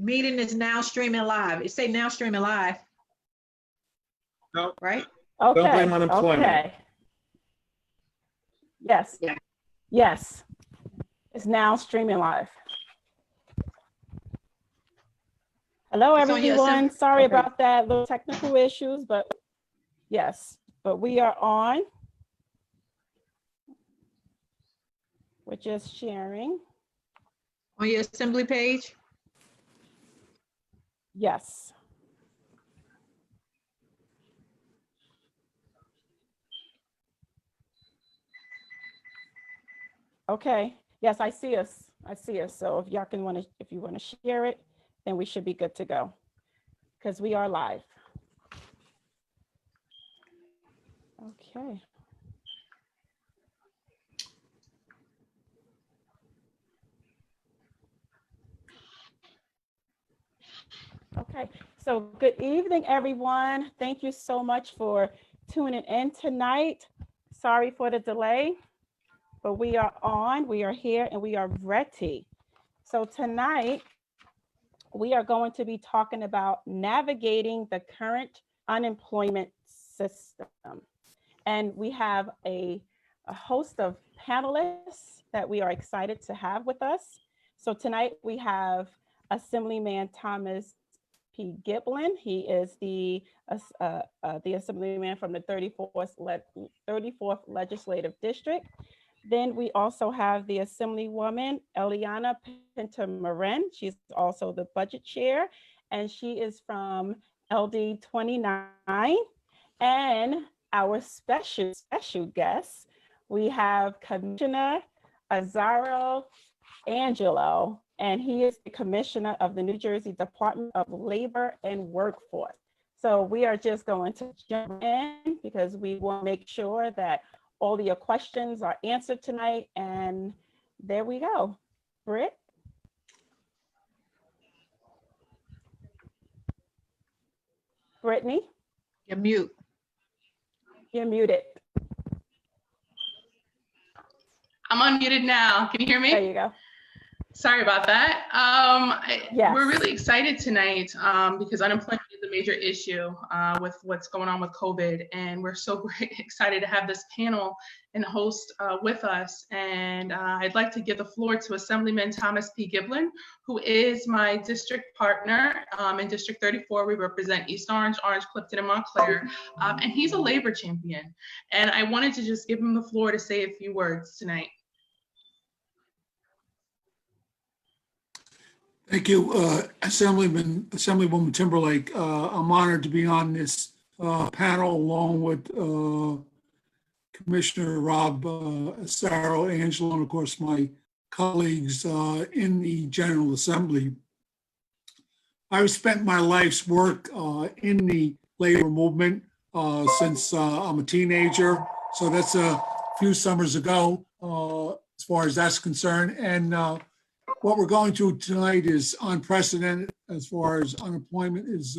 Meeting is now streaming live. It say now streaming live. No. Right? Okay. Don't blame unemployment. Okay. Yes. Yeah. Yes. It's now streaming live. Hello, It's on your everyone. Sorry okay. about that. Little technical issues, but yes, but we are on. We're just sharing. On your assembly page? Yes. Okay. Yes, I see us. I see us. So if y'all can if you want to share it, then we should be good to go because we are live. Okay. Okay, so good evening, everyone. Thank you so much for tuning in tonight. Sorry for the delay, but we are on, we are here, and we are ready. So tonight, we are going to be talking about navigating the current unemployment system. And we have a host of panelists that we are excited to have with us. So tonight we have Assemblyman Thomas P. Giblin. He is the Assemblyman from the 34th Legislative District. Then we also have the Assemblywoman, Eliana Pintor Marin. She's also the Budget Chair, and she is from LD 29. And our special guest, we have Commissioner Asaro-Angelo, and he is the Commissioner of the New Jersey Department of Labor and Workforce. So we are just going to jump in because we want to make sure that all of your questions are answered tonight. And there we go. Britt? Britnee? You're mute. You're muted. I'm unmuted now. Can you hear me? There you go. Sorry about that. Yes. We're really excited tonight because unemployment is a major issue with what's going on with COVID. And we're so excited to have this panel and host with us. And I'd like to give the floor to Assemblyman Thomas P. Giblin, who is my district partner in District 34. We represent East Orange, Orange Clifton, and Montclair. And he's a labor champion. And I wanted to just give him the floor to say a few words tonight. Thank you, Assemblywoman Timberlake. I'm honored to be on this panel along with Commissioner Rob Asaro-Angelo, and of course my colleagues in the General Assembly. I've spent my life's work in the labor movement since I'm a teenager, so that's a few summers ago as far as that's concerned. And what we're going through tonight is unprecedented as far as unemployment is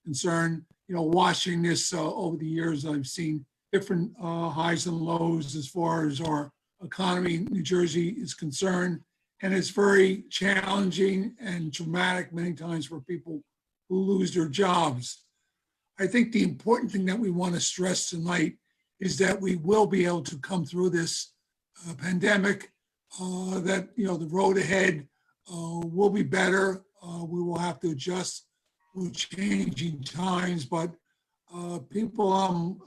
concerned. You know, watching this over the years, I've seen different highs and lows as far as our economy in New Jersey is concerned. And it's very challenging and traumatic many times for people who lose their jobs. I think the important thing that we want to stress tonight is that we will be able to come through this pandemic. That, you know, the road ahead will be better. We will have to adjust with changing times, but people I'm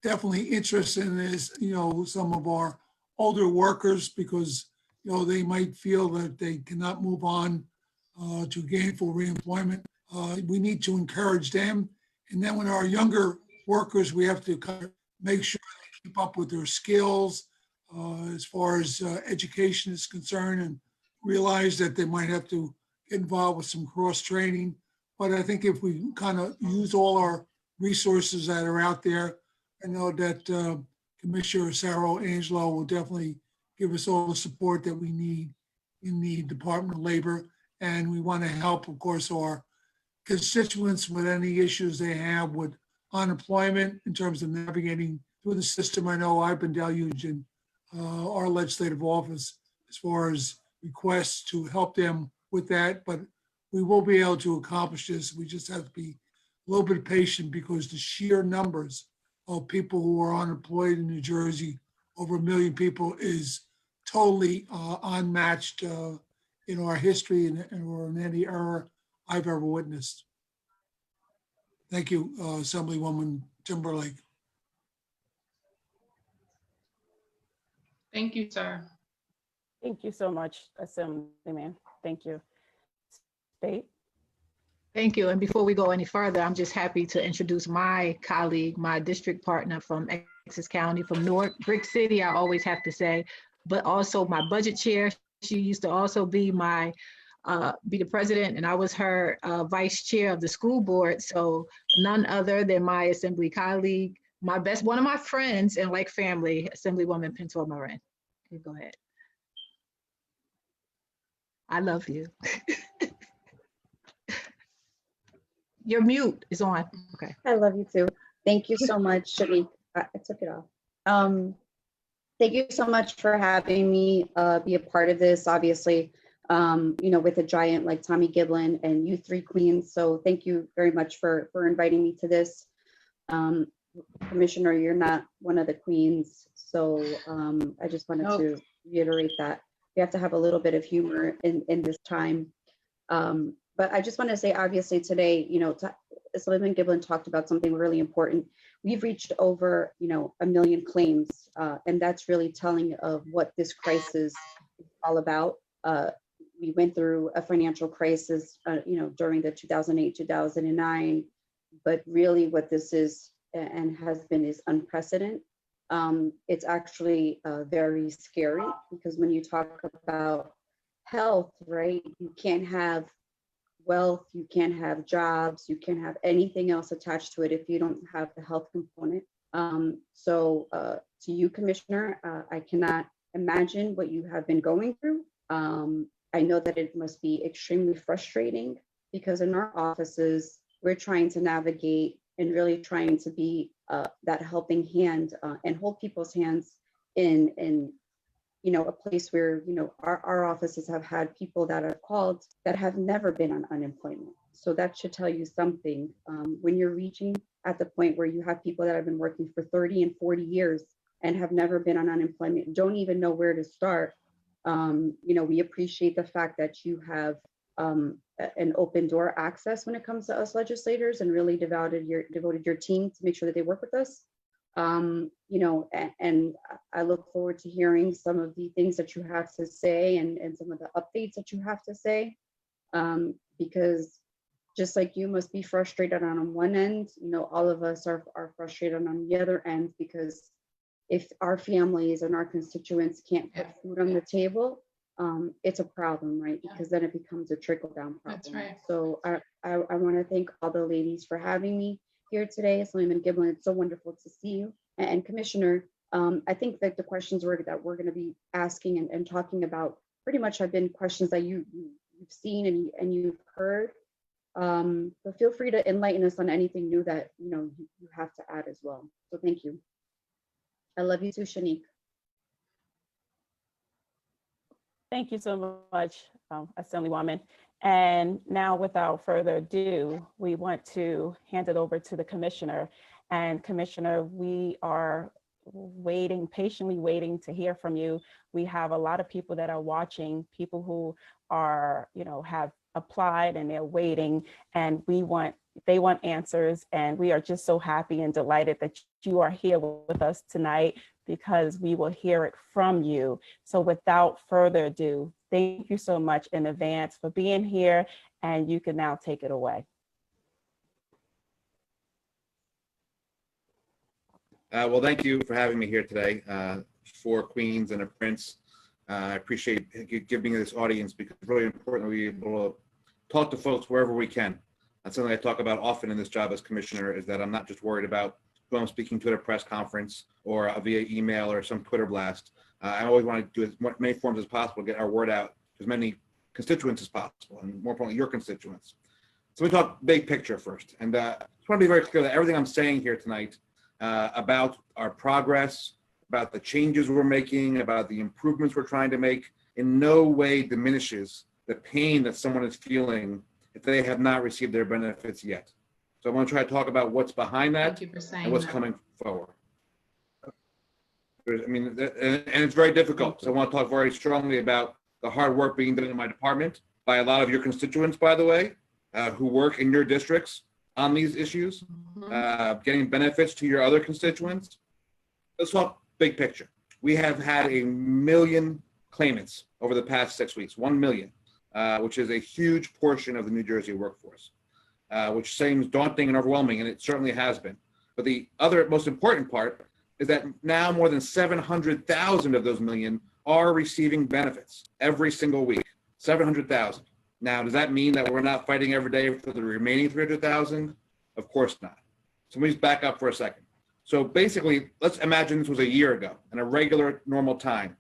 definitely interested in is, you know, some of our older workers, because, you know, they might feel that they cannot move on to gainful reemployment. We need to encourage them. And then with our younger workers, we have to kind of make sure they keep up with their skills as far as education is concerned, and realize that they might have to get involved with some cross training. But I think if we kind of use all our resources that are out there, I know that Commissioner Asaro-Angelo will definitely give us all the support that we need in the Department of Labor. And we want to help, of course, our constituents with any issues they have with unemployment in terms of navigating through the system. I know I've been deluged in our legislative office as far as requests to help them with that, but we will be able to accomplish this. We just have to be a little bit patient because the sheer numbers of people who are unemployed in New Jersey, over 1 million people, is totally unmatched in our history or in any era I've ever witnessed. Thank you, Assemblywoman Timberlake. Thank you, sir. Thank you so much, Assemblyman. Thank you. Speight? Thank you. And before we go any further, I'm just happy to introduce my colleague, my district partner from Essex County, from Newark, Brick City, I always have to say, but also my budget chair. She used to also be be the president, and I was her vice chair of the school board. So none other than my assembly colleague, one of my friends and like family, Assemblywoman Pintor Marin. Okay, go ahead. I love you. Your mute is on. Okay. I love you too. Thank you so much, Shanique. I took it off. Thank you so much for having me be a part of this, obviously, with a giant like Tommy Giblin and you three queens. So thank you very much for inviting me to this. Commissioner, you're not one of the queens. So I just wanted to reiterate that we have to have a little bit of humor in this time. But I just want to say, obviously today, Assemblyman Giblin talked about something really important. We've reached over, 1 million claims, and that's really telling of what this crisis is all about. We went through a financial crisis, during the 2008, 2009, but really what this is and has been is unprecedented. It's actually very scary because when you talk about health, right, you can't have wealth, you can't have jobs, you can't have anything else attached to it if you don't have the health component. So to you, Commissioner, I cannot imagine what you have been going through. I know that it must be extremely frustrating because in our offices, we're trying to navigate and really trying to be that helping hand and hold people's hands in a place where, our offices have had people that are called that have never been on unemployment. So that should tell you something. When you're reaching at the point where you have people that have been working for 30 and 40 years and have never been on unemployment, don't even know where to start. We appreciate the fact that you have an open door access when it comes to us legislators and really devoted your team to make sure that they work with us. And I look forward to hearing some of the things that you have to say and some of the updates that you have to say, because just like you must be frustrated on one end, all of us are frustrated on the other end, because if our families and our constituents can't put food on the table, it's a problem, right? Because then it becomes a trickle-down problem. That's right. So I want to thank all the ladies for having me here today. Assemblyman Giblin, it's so wonderful to see you. And Commissioner, I think that the questions that we're going to be asking and talking about pretty much have been questions that you've seen and you've heard. But feel free to enlighten us on anything new that you have to add as well. So thank you. I love you too, Shanique. Thank you so much, Assemblywoman. And now, without further ado, we want to hand it over to the Commissioner. And Commissioner, we are patiently waiting to hear from you. We have a lot of people that are watching, people who are, have applied and they're waiting, and they want answers. And we are just so happy and delighted that you are here with us tonight, because we will hear it from you. So without further ado, thank you so much in advance for being here, and you can now take it away. Well, thank you for having me here today. 4 queens and a prince. I appreciate you giving me this audience, because it's really important that we be able to talk to folks wherever we can. That's something I talk about often in this job as commissioner, is that I'm not just worried about who I'm speaking to at a press conference or via email or some Twitter blast. I always want to do as many forms as possible to get our word out to as many constituents as possible, and more importantly, your constituents. So we talk big picture first. And I just want to be very clear that everything I'm saying here tonight about our progress, about the changes we're making, about the improvements we're trying to make, in no way diminishes the pain that someone is feeling if they have not received their benefits yet. So I want to try to talk about what's behind that Thank you for saying and what's that. coming forward. I mean, and it's very difficult. So I want to talk very strongly about the hard work being done in my department by a lot of your constituents, by the way, who work in your districts on these issues, getting benefits to your other constituents. Let's talk big picture. We have had 1 million claimants over the past 6 weeks, 1 million, which is a huge portion of the New Jersey workforce, which seems daunting and overwhelming, and it certainly has been. But the other most important part is that now more than 700,000 of those million are receiving benefits every single week, 700,000. Now, does that mean that we're not fighting every day for the remaining 300,000? Of course not. So let me just back up for a second. So basically, let's imagine this was a year ago in a regular, normal time.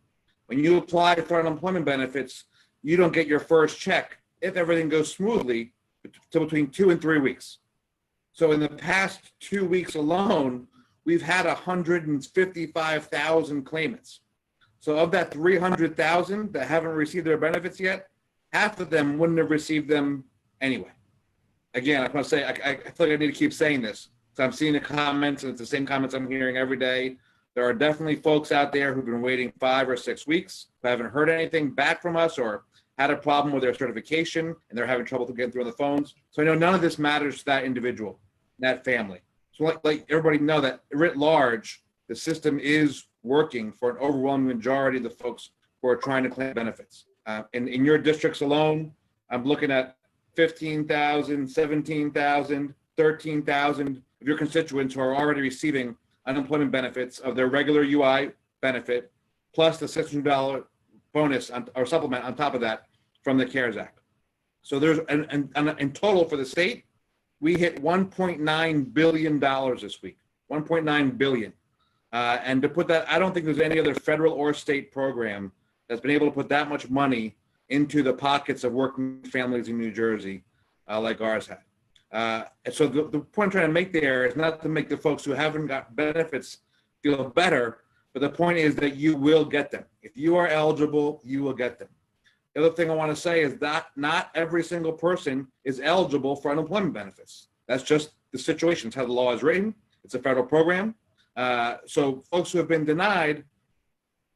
When you apply for unemployment benefits, you don't get your first check, if everything goes smoothly, to between 2 and 3 weeks. So in the past 2 weeks alone, we've had 155,000 claimants. So of that 300,000 that haven't received their benefits yet, half of them wouldn't have received them anyway. Again, I want to say, I feel like I need to keep saying this. So I'm seeing the comments, and it's the same comments I'm hearing every day. There are definitely folks out there who've been waiting 5 or 6 weeks, who haven't heard anything back from us or had a problem with their certification, and they're having trouble getting through on the phones. So I know none of this matters to that individual, that family. So like everybody know that writ large, the system is working for an overwhelming majority of the folks who are trying to claim benefits. In your districts alone, I'm looking at 15,000, 17,000, 13,000 of your constituents who are already receiving unemployment benefits of their regular UI benefit, plus the $600 bonus or supplement on top of that from the CARES Act. So there's, and in total for the state, we hit $1.9 billion this week, 1.9 billion. And to put that, I don't think there's any other federal or state program that's been able to put that much money into the pockets of working families in New Jersey like ours had. And so the point I'm trying to make there is not to make the folks who haven't got benefits feel better, but the point is that you will get them. If you are eligible, you will get them. The other thing I want to say is that not every single person is eligible for unemployment benefits. That's just the situation. It's how the law is written. It's a federal program. So folks who have been denied,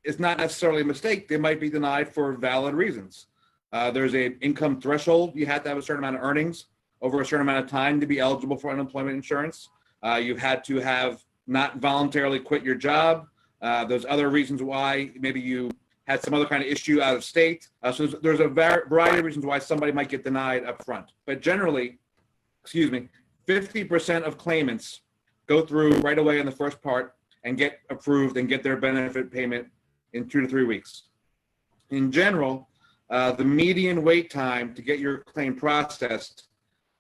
it's not necessarily a mistake. They might be denied for valid reasons. There's an income threshold. You have to have a certain amount of earnings over a certain amount of time to be eligible for unemployment insurance. You've had to have not voluntarily quit your job. There's other reasons why maybe you had some other kind of issue out of state. So there's a variety of reasons why somebody might get denied up front. But generally, 50% of claimants go through right away in the first part and get approved and get their benefit payment in 2 to 3 weeks. In general, the median wait time to get your claim processed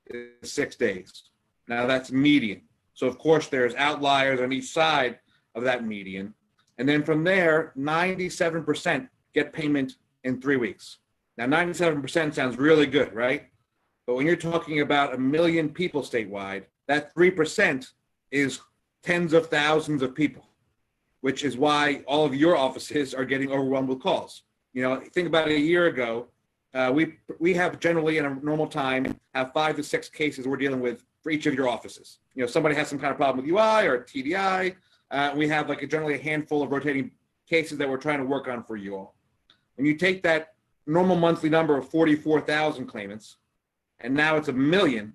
is 6 days. Now that's median. So of course there's outliers on each side of that median. And then from there, 97% get payment in 3 weeks. Now 97% sounds really good, right? But when you're talking about 1 million people statewide, that 3% is tens of thousands of people, which is why all of your offices are getting overwhelmed with calls. You know, think about a year ago, we have generally in a normal time have 5 to 6 cases we're dealing with for each of your offices. You know, somebody has some kind of problem with UI or TDI. We have like generally a handful of rotating cases that we're trying to work on for you all. When you take that normal monthly number of 44,000 claimants, and now it's 1 million,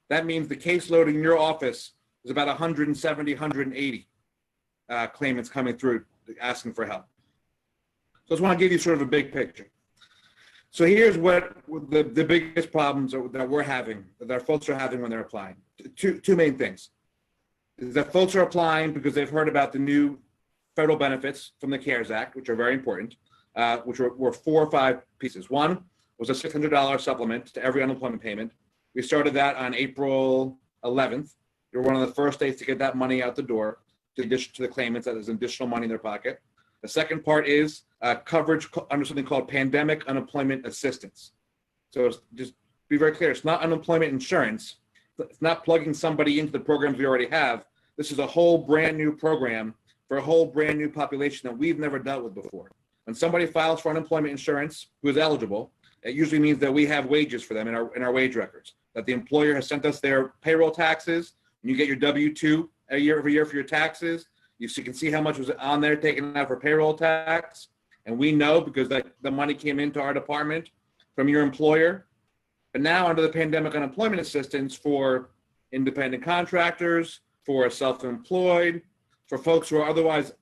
that means the caseload in your office is about 170, 180 claimants coming through asking for help. So I just want to give you sort of a big picture. So here's what the biggest problems that we're having, that our folks are having when they're applying. Two main things. Is that folks are applying because they've heard about the new federal benefits from the CARES Act, which are very important, which were 4 or 5 pieces. One was a $600 supplement to every unemployment payment. We started that on April 11th. We were one of the first states to get that money out the door to the claimants. That is additional money in their pocket. The second part is coverage under something called pandemic unemployment assistance. So just be very clear, it's not unemployment insurance. It's not plugging somebody into the programs we already have. This is a whole brand new program for a whole brand new population that we've never dealt with before. When somebody files for unemployment insurance who is eligible, it usually means that we have wages for them in our wage records, that the employer has sent us their payroll taxes, and you get your W-2 every year for your taxes. You can see how much was on there taken out for payroll tax. And we know because the money came into our department from your employer. But now under the pandemic unemployment assistance for independent contractors, for self-employed, for folks who are otherwise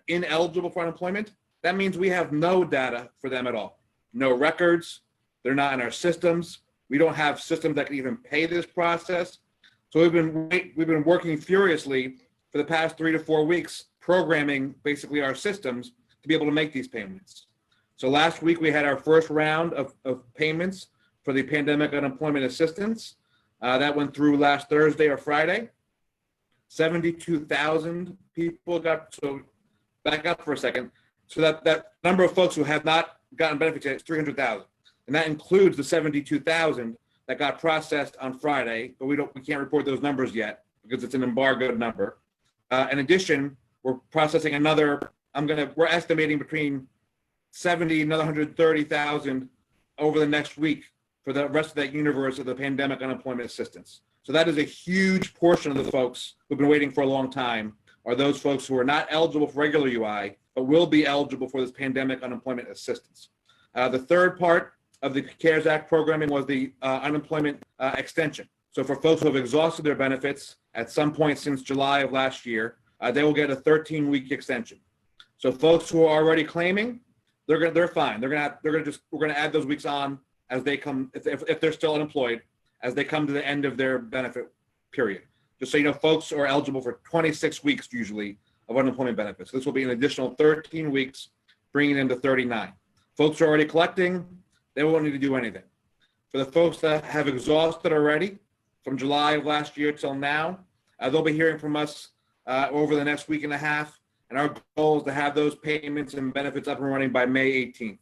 ineligible for unemployment, that means we have no data for them at all. No records. They're not in our systems. We don't have systems that can even pay this process. So we've been working furiously for the past 3 to 4 weeks, programming basically our systems to be able to make these payments. So last week we had our first round of payments for the pandemic unemployment assistance. That went through last Thursday or Friday. 72,000 people got, so back up for a second. So that number of folks who have not gotten benefits yet is 300,000. And that includes the 72,000 that got processed on Friday, but we can't report those numbers yet because it's an embargoed number. In addition, we're processing another, we're estimating between 70 and another 130,000 over the next week for the rest of that universe of the pandemic unemployment assistance. So that is a huge portion of the folks who've been waiting for a long time, are those folks who are not eligible for regular UI, but will be eligible for this pandemic unemployment assistance. The third part of the CARES Act programming was the unemployment extension. So for folks who have exhausted their benefits at some point since July of last year, they will get a 13-week extension. So folks who are already claiming, they're fine. We're gonna add those weeks on as they come, if they're still unemployed, as they come to the end of their benefit period. Just so you know, folks are eligible for 26 weeks usually of unemployment benefits. This will be an additional 13 weeks, bringing them to 39. Folks who are already collecting, they won't need to do anything. For the folks that have exhausted already, from July of last year till now, they'll be hearing from us over the next week and a half. And our goal is to have those payments and benefits up and running by May 18th.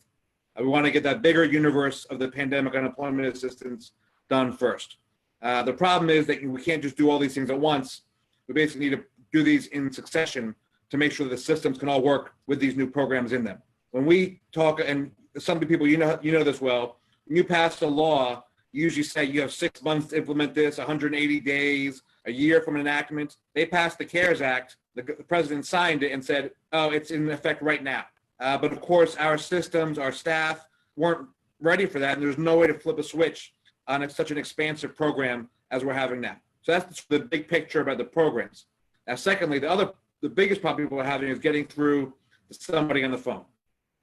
We want to get that bigger universe of the pandemic unemployment assistance done first. The problem is that we can't just do all these things at once. We basically need to do these in succession to make sure that the systems can all work with these new programs in them. When we talk, and some people, you know this well, when you pass a law, you usually say you have 6 months to implement this, 180 days, a year from enactment. They passed the CARES Act. The president signed it and said, oh, it's in effect right now. But of course, our systems, our staff weren't ready for that. And there's no way to flip a switch on such an expansive program as we're having now. So that's the big picture about the programs. Now, secondly, the biggest problem people are having is getting through to somebody on the phone.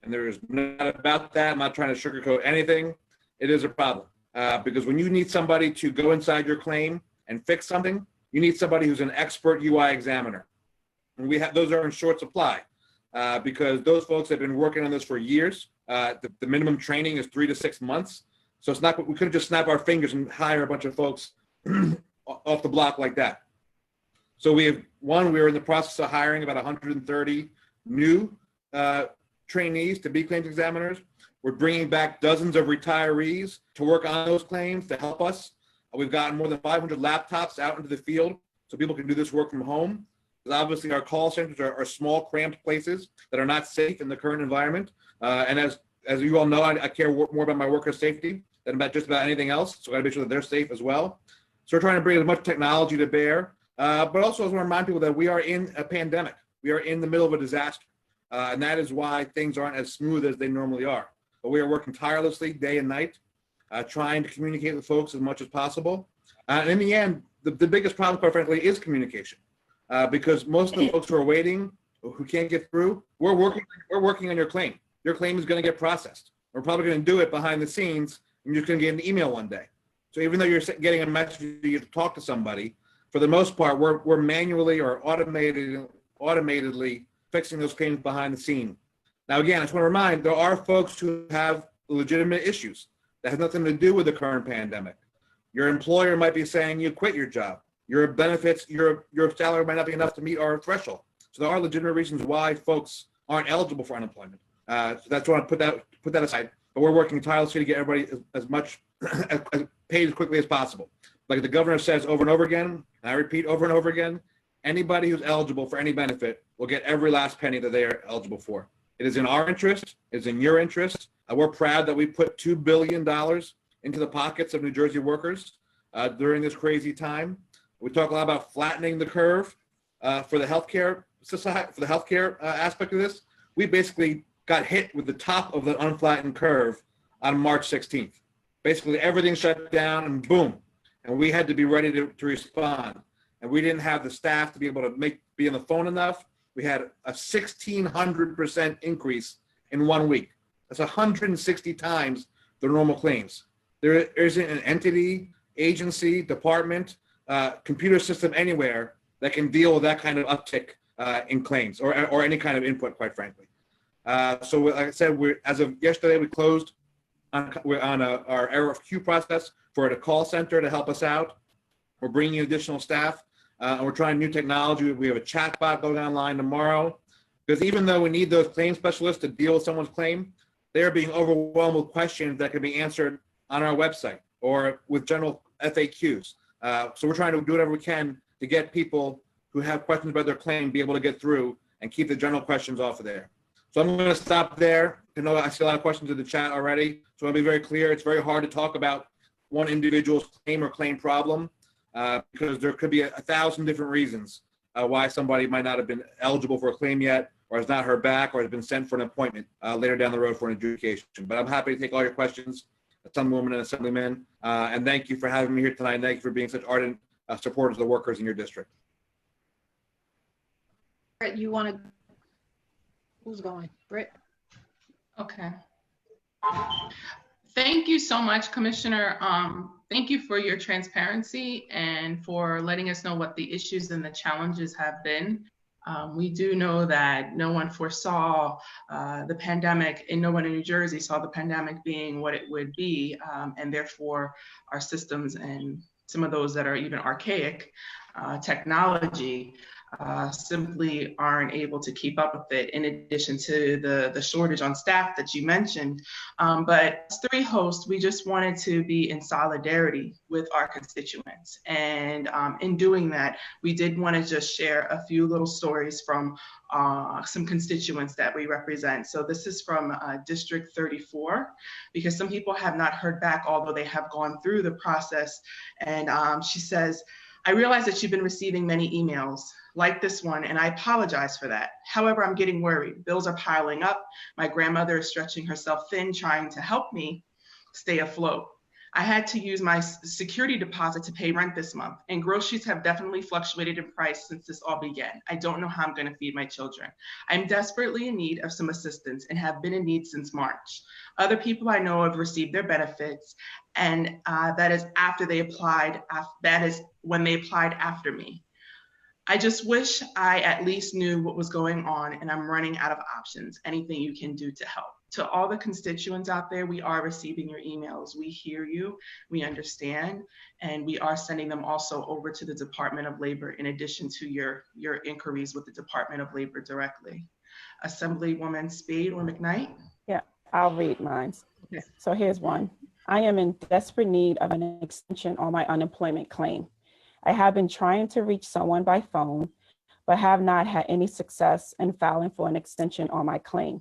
And there's not about that. I'm not trying to sugarcoat anything. It is a problem because when you need somebody to go inside your claim and fix something, you need somebody who's an expert UI examiner. And those are in short supply because those folks have been working on this for years. The minimum training is 3 to 6 months. So it's not, we couldn't just snap our fingers and hire a bunch of folks off the block like that. So we're in the process of hiring about 130 new trainees to be claims examiners. We're bringing back dozens of retirees to work on those claims to help us. We've gotten more than 500 laptops out into the field so people can do this work from home. Because obviously our call centers are small, cramped places that are not safe in the current environment. And as you all know, I care more about my workers' safety than about just about anything else. So I gotta make sure that they're safe as well. So we're trying to bring as much technology to bear, but also I want to remind people that we are in a pandemic. We are in the middle of a disaster. And that is why things aren't as smooth as they normally are. But we are working tirelessly day and night, trying to communicate with folks as much as possible. And in the end, the biggest problem, quite frankly, is communication. Because most of the folks who are waiting, who can't get through, we're working on your claim. Your claim is going to get processed. We're probably going to do it behind the scenes, and you're just going to get an email one day. So even though you're getting a message that you have to talk to somebody, for the most part, we're manually or automatedly fixing those claims behind the scene. Now, again, I just want to remind, there are folks who have legitimate issues that have nothing to do with the current pandemic. Your employer might be saying you quit your job. Your benefits, your salary might not be enough to meet our threshold. So there are legitimate reasons why folks aren't eligible for unemployment. So that's why I put that aside. But we're working tirelessly to get everybody as much paid as quickly as possible. Like the governor says over and over again, and I repeat over and over again, anybody who's eligible for any benefit will get every last penny that they are eligible for. It is in our interest, it is in your interest, We're proud that we put $2 billion into the pockets of New Jersey workers during this crazy time. We talk a lot about flattening the curve for the healthcare society, for the healthcare aspect of this. We basically got hit with the top of the unflattened curve on March 16th. Basically, everything shut down and boom, and we had to be ready to respond. And we didn't have the staff to be able to be on the phone enough. We had a 1,600% increase in 1 week. That's 160 times the normal claims. There isn't an entity, agency, department, computer system anywhere that can deal with that kind of uptick in claims or any kind of input, quite frankly. So like I said, as of yesterday, we closed we're on our RFQ process for a call center to help us out. We're bringing in additional staff, and we're trying new technology. We have a chat bot going online tomorrow, because even though we need those claim specialists to deal with someone's claim, they're being overwhelmed with questions that can be answered on our website or with general FAQs. So we're trying to do whatever we can to get people who have questions about their claim be able to get through and keep the general questions off of there. So I'm going to stop there. I know I see a lot of questions in the chat already. So I'll be very clear. It's very hard to talk about one individual's claim or claim problem because there could be 1,000 different reasons why somebody might not have been eligible for a claim yet, or has not heard back, or has been sent for an appointment later down the road for an adjudication. But I'm happy to take all your questions, Assemblywoman and Assemblyman. And thank you for having me here tonight. Thank you for being such ardent supporters of the workers in your district. Brett, you want to, who's going? Brett? Okay. Thank you so much, Commissioner. Thank you for your transparency and for letting us know what the issues and the challenges have been. We do know that no one foresaw the pandemic, and no one in New Jersey saw the pandemic being what it would be, and therefore our systems and some of those that are even archaic technology simply aren't able to keep up with it, in addition to the shortage on staff that you mentioned. But as three hosts, we just wanted to be in solidarity with our constituents. And in doing that, we did want to just share a few little stories from some constituents that we represent. So this is from District 34, because some people have not heard back, although they have gone through the process. And she says, I realize that you've been receiving many emails like this one, and I apologize for that. However, I'm getting worried. Bills are piling up. My grandmother is stretching herself thin, trying to help me stay afloat. I had to use my security deposit to pay rent this month, and groceries have definitely fluctuated in price since this all began. I don't know how I'm going to feed my children. I'm desperately in need of some assistance and have been in need since March. Other people I know have received their benefits, and that is after they applied. That is when they applied after me. I just wish I at least knew what was going on, and I'm running out of options. Anything you can do to help. To all the constituents out there, we are receiving your emails. We hear you, we understand, and we are sending them also over to the Department of Labor, in addition to your inquiries with the Department of Labor directly. Assemblywoman Speight or McKnight? Yeah, I'll read mine. Okay. So here's one. I am in desperate need of an extension on my unemployment claim. I have been trying to reach someone by phone, but have not had any success in filing for an extension on my claim.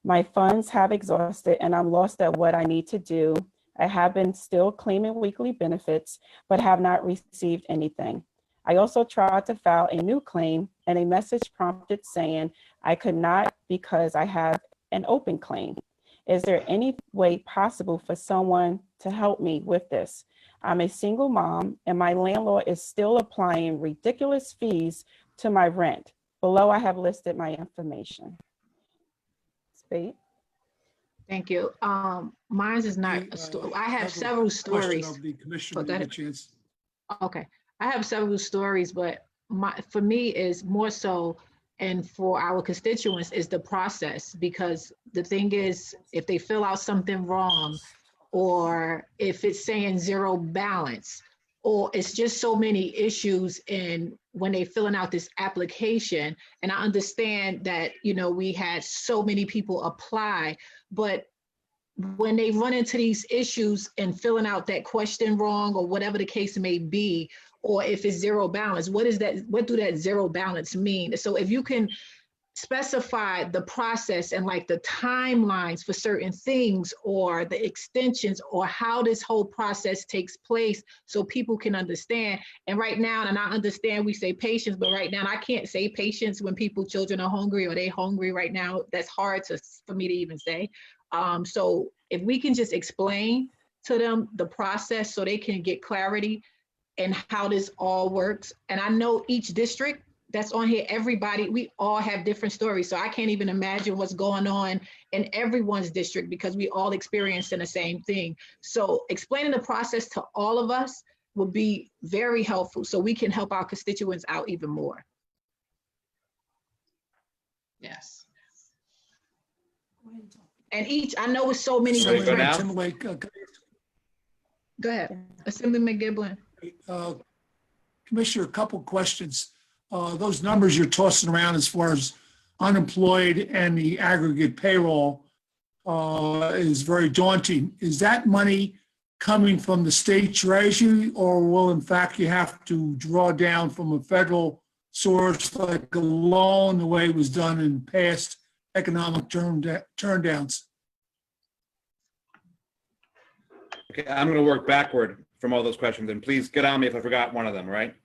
My funds have exhausted and I'm lost at what I need to do. I have been still claiming weekly benefits, but have not received anything. I also tried to file a new claim and a message prompted saying I could not because I have an open claim. Is there any way possible for someone to help me with this? I'm a single mom and my landlord is still applying ridiculous fees to my rent. Below, I have listed my information. Speight. Thank you. Mine is not a story. I have several stories. Of the commissioner, Go ahead. a chance. Okay, I have several stories, but for me is more so, and for our constituents is the process, because the thing is, if they fill out something wrong, or if it's saying zero balance, or it's just so many issues in when they filling out this application. And I understand that, you know, we had so many people apply, but when they run into these issues and filling out that question wrong, or whatever the case may be, or if it's zero balance, what is that? What do that zero balance mean? So if you can specify the process and like the timelines for certain things or the extensions or how this whole process takes place so people can understand. And right now, and I understand we say patience, but right now I can't say patience when children are hungry or they hungry right now. That's hard for me to even say. So if we can just explain to them the process so they can get clarity and how this all works. And I know each district that's on here, everybody, we all have different stories. So I can't even imagine what's going on in everyone's district because we all experiencing the same thing. So explaining the process to all of us would be very helpful so we can help our constituents out even more. Yes. And I know it's so many Ready to go different. now? Timberlake, Go ahead, Assemblyman Giblin. Commissioner, a couple questions. Those numbers you're tossing around as far as unemployed and the aggregate payroll is very daunting. Is that money coming from the state treasury, or will in fact you have to draw down from a federal source like a loan, the way it was done in past economic turndowns? Okay, I'm going to work backward from all those questions, and please get on me if I forgot one of them, right?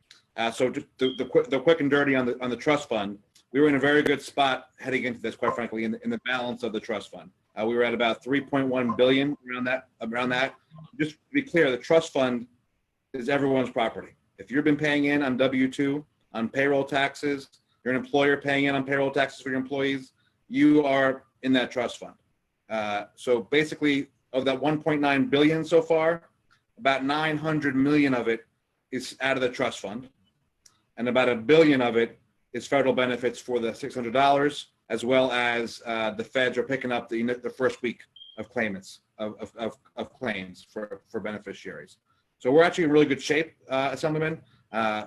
So just the quick and dirty on the trust fund, we were in a very good spot heading into this, quite frankly, in the balance of the trust fund. We were at about 3.1 billion around that. Just to be clear, the trust fund is everyone's property. If you've been paying in on W-2, on payroll taxes, you're an employer paying in on payroll taxes for your employees, you are in that trust fund. So basically, of that 1.9 billion so far, about 900 million of it is out of the trust fund, and about $1 billion of it is federal benefits for the $600, as well as the feds are picking up the first week of claimants of claims for beneficiaries. So we're actually in really good shape, Assemblyman.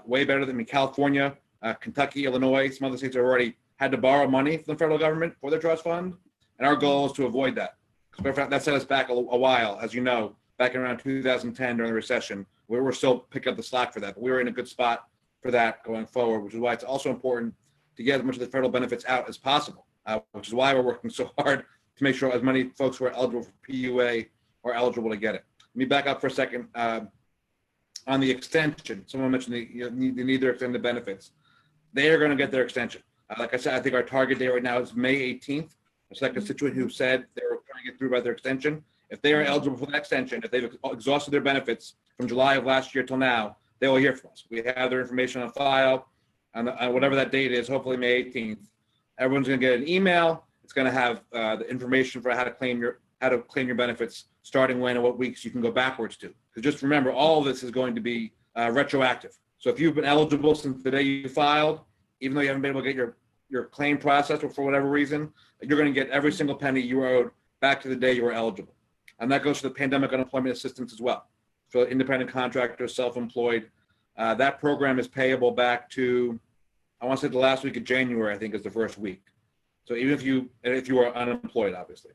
Way better than California, Kentucky, Illinois. Some other states have already had to borrow money from the federal government for their trust fund, and our goal is to avoid that. Because that set us back a while, as you know, back in around 2010 during the recession. We were still picking up the slack for that, but we were in a good spot for that going forward, which is why it's also important to get as much of the federal benefits out as possible, which is why we're working so hard to make sure as many folks who are eligible for PUA are eligible to get it. Let me back up for a second. On the extension, someone mentioned they need their extended benefits. They are going to get their extension. Like I said, I think our target date right now is May 18th. It's like a constituent who said they were trying to get through by their extension. If they are eligible for that extension, if they've exhausted their benefits from July of last year till now, they will hear from us. We have their information on file, on whatever that date is, hopefully May 18th. Everyone's going to get an email. It's going to have the information for how to claim your benefits, starting when and what weeks you can go backwards to. Because just remember, all of this is going to be retroactive. So if you've been eligible since the day you filed, even though you haven't been able to get your claim processed or for whatever reason, you're going to get every single penny you owed back to the day you were eligible. And that goes for the pandemic unemployment assistance as well. For independent contractors, self-employed, that program is payable back to, I want to say the last week of January, I think is the first week. So even if you are unemployed, obviously.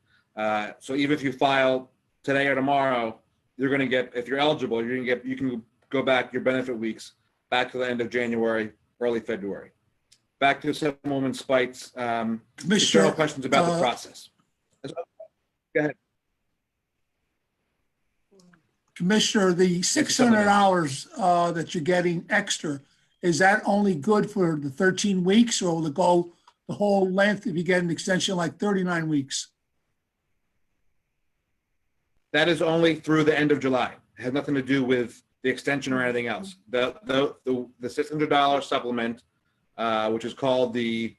So even if you file today or tomorrow, you're going to get, if you're eligible, you can go back your benefit weeks back to the end of January, early February. Back to Assemblywoman Speight's general questions about the process. Go ahead. Commissioner, the $600 that you're getting extra, is that only good for the 13 weeks, or will it go the whole length if you get an extension like 39 weeks? That is only through the end of July. It has nothing to do with the extension or anything else. The $600 supplement, which is called the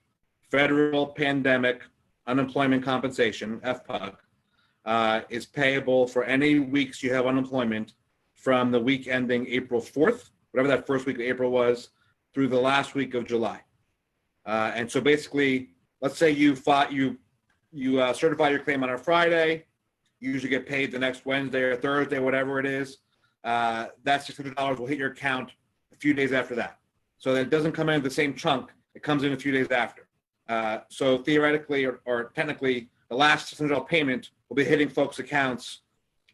Federal Pandemic Unemployment Compensation, FPUC, is payable for any weeks you have unemployment from the week ending April 4th, whatever that first week of April was, through the last week of July. And so basically, let's say you certify your claim on a Friday, you usually get paid the next Wednesday or Thursday, whatever it is. That $600 will hit your account a few days after that. So that it doesn't come in the same chunk, it comes in a few days after. So theoretically or technically, the last $600 payment will be hitting folks' accounts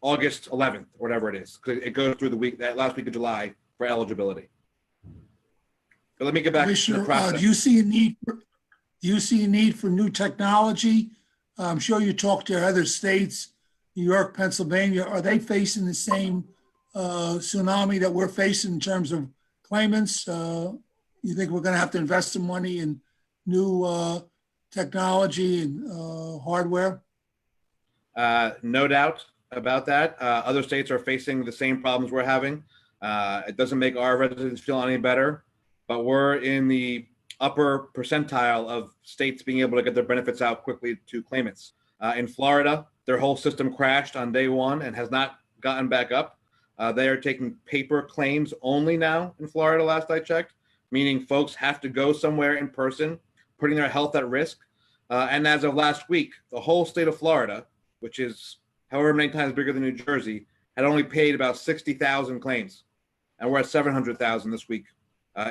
August 11th, or whatever it is, because it goes through that last week of July for eligibility. But let me get back to the process. Do you see a need for, Do you see a need for new technology? I'm sure you talked to other states, New York, Pennsylvania. Are they facing the same tsunami that we're facing in terms of claimants? You think we're going to have to invest some money in new technology and hardware? No doubt about that. Other states are facing the same problems we're having. It doesn't make our residents feel any better, but we're in the upper percentile of states being able to get their benefits out quickly to claimants. In Florida, their whole system crashed on day one and has not gotten back up. They are taking paper claims only now in Florida, last I checked, meaning folks have to go somewhere in person, putting their health at risk. And as of last week, the whole state of Florida, which is however many times bigger than New Jersey, had only paid about 60,000 claims. And we're at 700,000 this week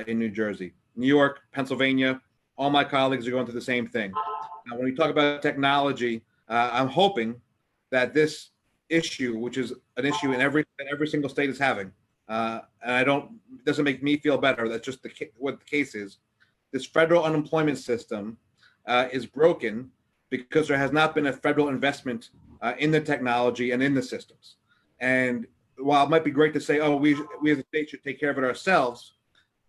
in New Jersey. New York, Pennsylvania, all my colleagues are going through the same thing. Now, when we talk about technology, I'm hoping that this issue, which is an issue in every single state is having, and it doesn't make me feel better. That's just what the case is. This federal unemployment system is broken because there has not been a federal investment in the technology and in the systems. And while it might be great to say, oh, we as a state should take care of it ourselves,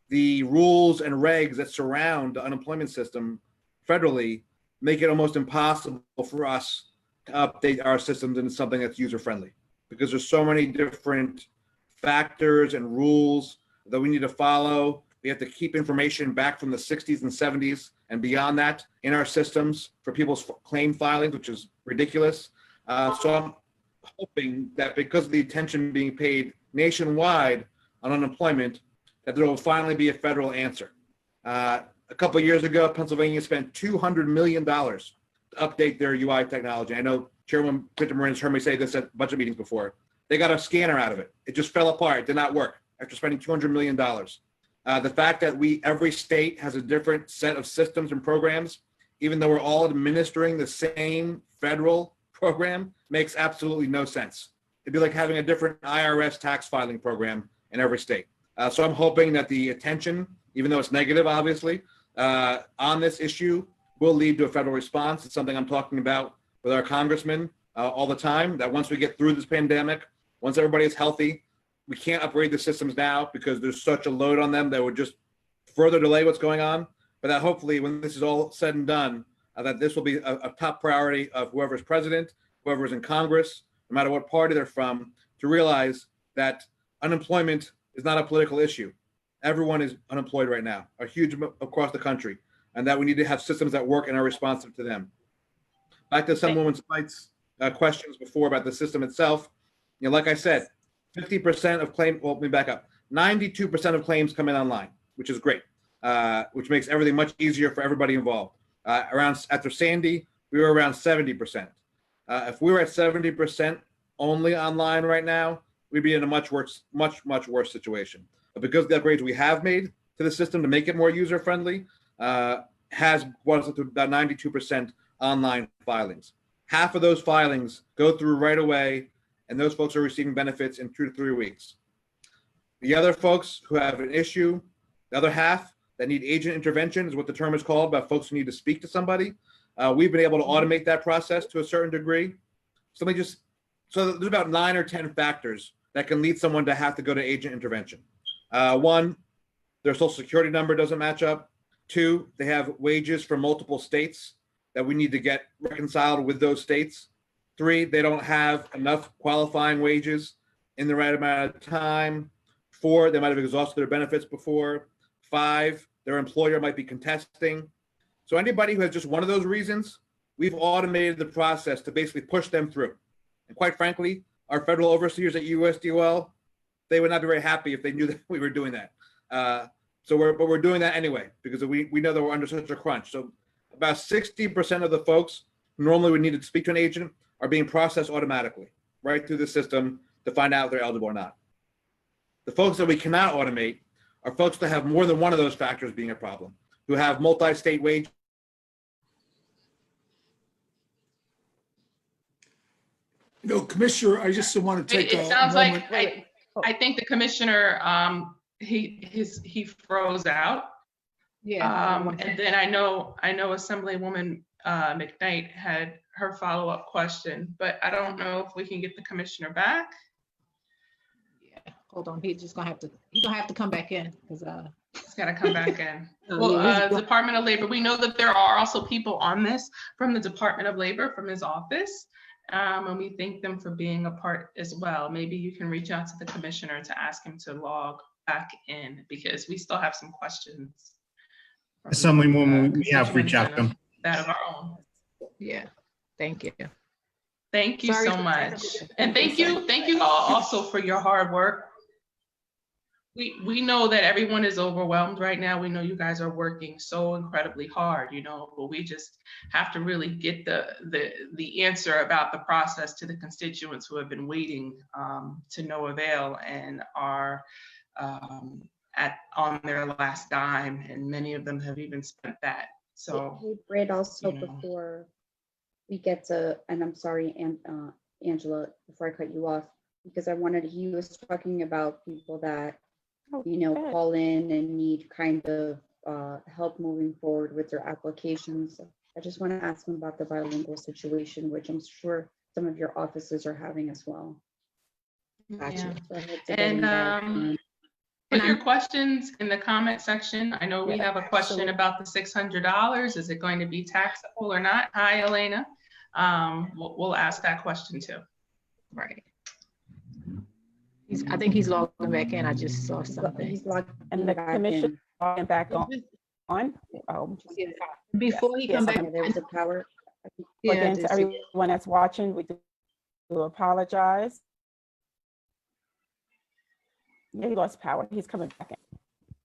the rules and regs that surround the unemployment system federally make it almost impossible for us to update our systems into something that's user-friendly, because there's so many different factors and rules that we need to follow. We have to keep information back from the 60s and 70s and beyond that in our systems for people's claim filings, which is ridiculous. So I'm hoping that because of the attention being paid nationwide on unemployment, that there will finally be a federal answer. A couple of years ago, Pennsylvania spent $200 million to update their UI technology. I know Chairwoman Marin has heard me say this at budget meetings before. They got a scanner out of it. It just fell apart. It did not work after spending $200 million. The fact that every state has a different set of systems and programs, even though we're all administering the same federal program, makes absolutely no sense. It'd be like having a different IRS tax filing program in every state. So I'm hoping that the attention, even though it's negative, obviously, on this issue will lead to a federal response. It's something I'm talking about with our congressman all the time, that once we get through this pandemic, once everybody is healthy, we can't upgrade the systems now because there's such a load on them that would just further delay what's going on. But that hopefully when this is all said and done, that this will be a top priority of whoever's president, whoever's in Congress, no matter what party they're from, to realize that unemployment is not a political issue. Everyone is unemployed right now, a huge across the country, and that we need to have systems that work and are responsive to them. Back to Assemblywoman Speight's questions before about the system itself. Like I said, 50% of claims, well, let me back up. 92% of claims come in online, which is great, which makes everything much easier for everybody involved. Around after Sandy, we were around 70%. If we were at 70% only online right now, we'd be in a much worse situation. But because the upgrades we have made to the system to make it more user-friendly has brought us up to about 92% online filings. Half of those filings go through right away, and those folks are receiving benefits in 2 to 3 weeks. The other folks who have an issue, the other half that need agent intervention is what the term is called, about folks who need to speak to somebody. We've been able to automate that process to a certain degree. So there's about 9 or 10 factors that can lead someone to have to go to agent intervention. 1, their social security number doesn't match up. 2, they have wages from multiple states that we need to get reconciled with those states. 3, they don't have enough qualifying wages in the right amount of time. 4, they might have exhausted their benefits before. 5, their employer might be contesting. So anybody who has just one of those reasons, we've automated the process to basically push them through. And quite frankly, our federal overseers at USDOL, they would not be very happy if they knew that we were doing that. But we're doing that anyway, because we know that we're under such a crunch. So about 60% of the folks who normally would need to speak to an agent are being processed automatically right through the system to find out if they're eligible or not. The folks that we cannot automate are folks that have more than one of those factors being a problem, who have multi-state wage. Commissioner, I just want to take It sounds moment. like I think the commissioner he froze out. Yeah. And then I know Assemblywoman McKnight had her follow-up question, but I don't know if we can get the commissioner back. Yeah. Hold on. He's gonna have to come back in because It's got to come back in. Oh, Well, yeah, Department of Labor, we know that there are also people on this from the Department of Labor, from his office. And we thank them for being a part as well. Maybe you can reach out to the commissioner to ask him to log back in because we still have some questions. from, Assemblywoman, we have reached out to constituents him. and that of our own. yeah. Thank you. Thank you Sorry so for much. technical And thank you all also for your hard work. We know that everyone is overwhelmed right now. We know you guys are working so incredibly hard, you know, but we just have to really get the answer about the process to the constituents who have been waiting to no avail and are on their last dime, and many of them have even spent that. So, Hey, Britt, also you know. before we get to, and I'm sorry, Angela, before I cut you off, because he was talking about people that, you know, Okay. call in and need kind of help moving forward with their applications. I just want to ask him about the bilingual situation, which I'm sure some of your offices are having as well. Gotcha. Yeah. So I hope to get And him there. put your questions in the comment section. I know we Yeah, have a question absolutely. about the $600. Is it going to be taxable or not? Hi, Elena. We'll ask that question too. Right. I think he's logging back in. I just saw something. He's logged And the back commission in. back on. Before he come back, Yeah, there was a power. yeah, Again, to just- everyone that's watching, we do apologize. Yeah, he lost power. He's coming back in,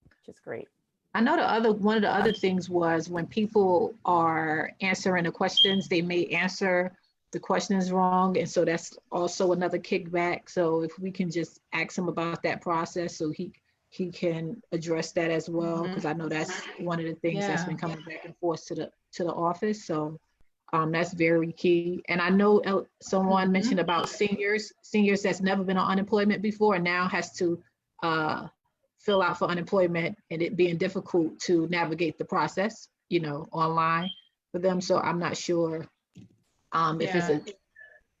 which is great. I know one of the other things was when people are answering the questions, they may answer the questions wrong. And so that's also another kickback. So if we can just ask him about that process so he can address that as well, because I know that's one of the things that's been coming back and forth to the office. So that's very key. And I know someone mentioned about seniors that's never been on unemployment before and now has to fill out for unemployment, and it being difficult to navigate the process, you know, online for them. So I'm not sure if it's a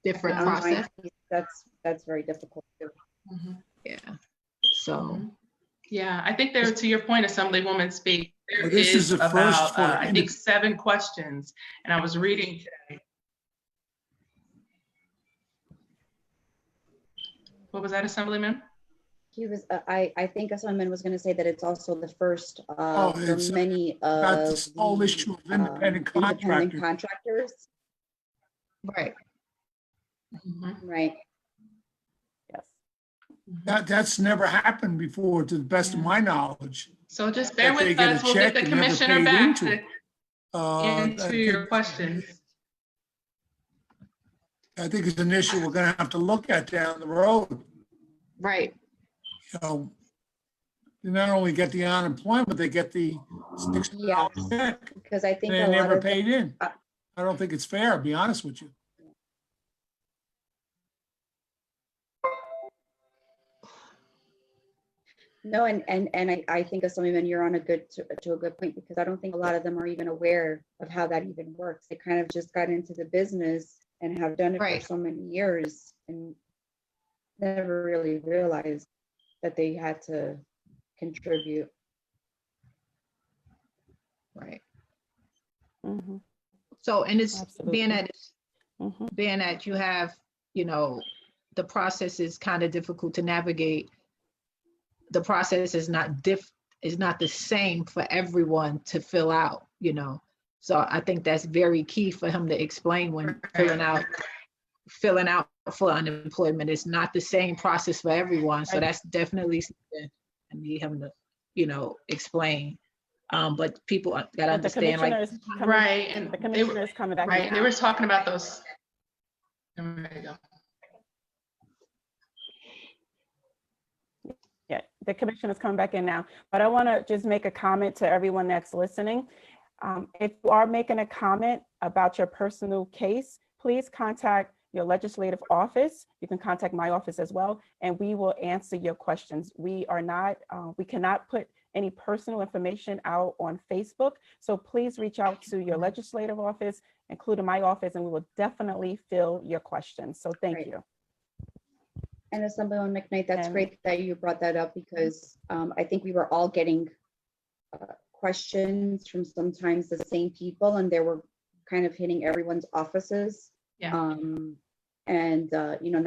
different process. That's very difficult too. Yeah. So. Yeah, I think there, to your point, Assemblywoman Speight, there Well, this is a first about, for I think 7 questions, and I was reading today. What was that, Assemblyman? He was, I think Assemblyman was going to say that it's also the first Oh, for it's many about of this whole issue of independent contractors. contractors. Right. Right. Yes. That's never happened before, to the best of my knowledge. So just bear That they with get a us. We'll get check the and never commissioner paid back into it. into your questions. I think it's an issue we're gonna have to look at down the road. Right. You know, you not only get the unemployment, they get the Yes, $6 check. because I think They a lot never of them, paid in. I don't think it's fair, to be honest with you. no, and I think Assemblyman, you're on a good point, because I don't think a lot of them are even aware of how that even works. They kind of just got into the business and have done it Right. for so many years and never really realized that they had to contribute. Right. Mhm, So, and it's being Absolutely. mhm. that you have, you know, the process is kind of difficult to navigate. The process is not the same for everyone to fill out, you know. So I think that's very key for him to explain when filling out for unemployment. It's not the same process for everyone. So that's definitely something I need him to, you know, explain. But people gotta But the understand, commissioner like, is coming, Right, and the they commissioner were, is coming back. right, in. they were talking about those. There we go. Yeah, the commission is coming back in now, but I want to just make a comment to everyone that's listening. If you are making a comment about your personal case, please contact your legislative office. You can contact my office as well, and we will answer your questions. We are not, we cannot put any personal information out on Facebook. So please reach out to your legislative office, including my office, and we will definitely fill your questions. So thank Great. you. And Assemblywoman McKnight, that's And- great that you brought that up, because I think we were all getting questions from sometimes the same people, and they were kind of hitting everyone's offices. Yeah.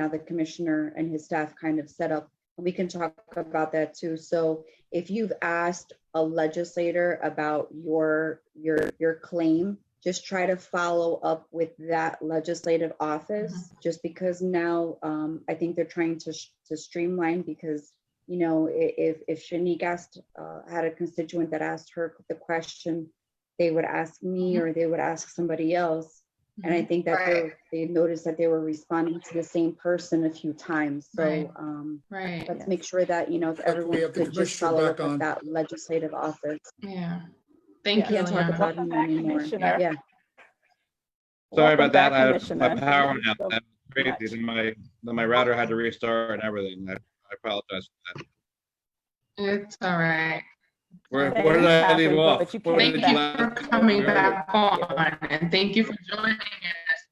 Now the commissioner and his staff kind of set up, and we can talk about that too. So if you've asked a legislator about your claim, just try to follow up with that legislative office, just because now I think they're trying to streamline, because if Shanique had a constituent that asked her the question, they would ask me or they would ask somebody else. And I think that they noticed that they were responding to the same person a few times. So let's make sure that, if everyone have the could just commissioner follow up back on. with that legislative office. Yeah. Thank you, Can't talk Eliana. about him anymore. Commissioner. Yeah. Sorry Welcome about that. back, I had Commissioner. my power went out. Thank you That so was crazy. much. Then my router had to restart and everything. I apologize for that. It's all right. Where Things did I happen, leave but off? you Where came did Thank you back. for last- coming where- back on, and thank you for joining us.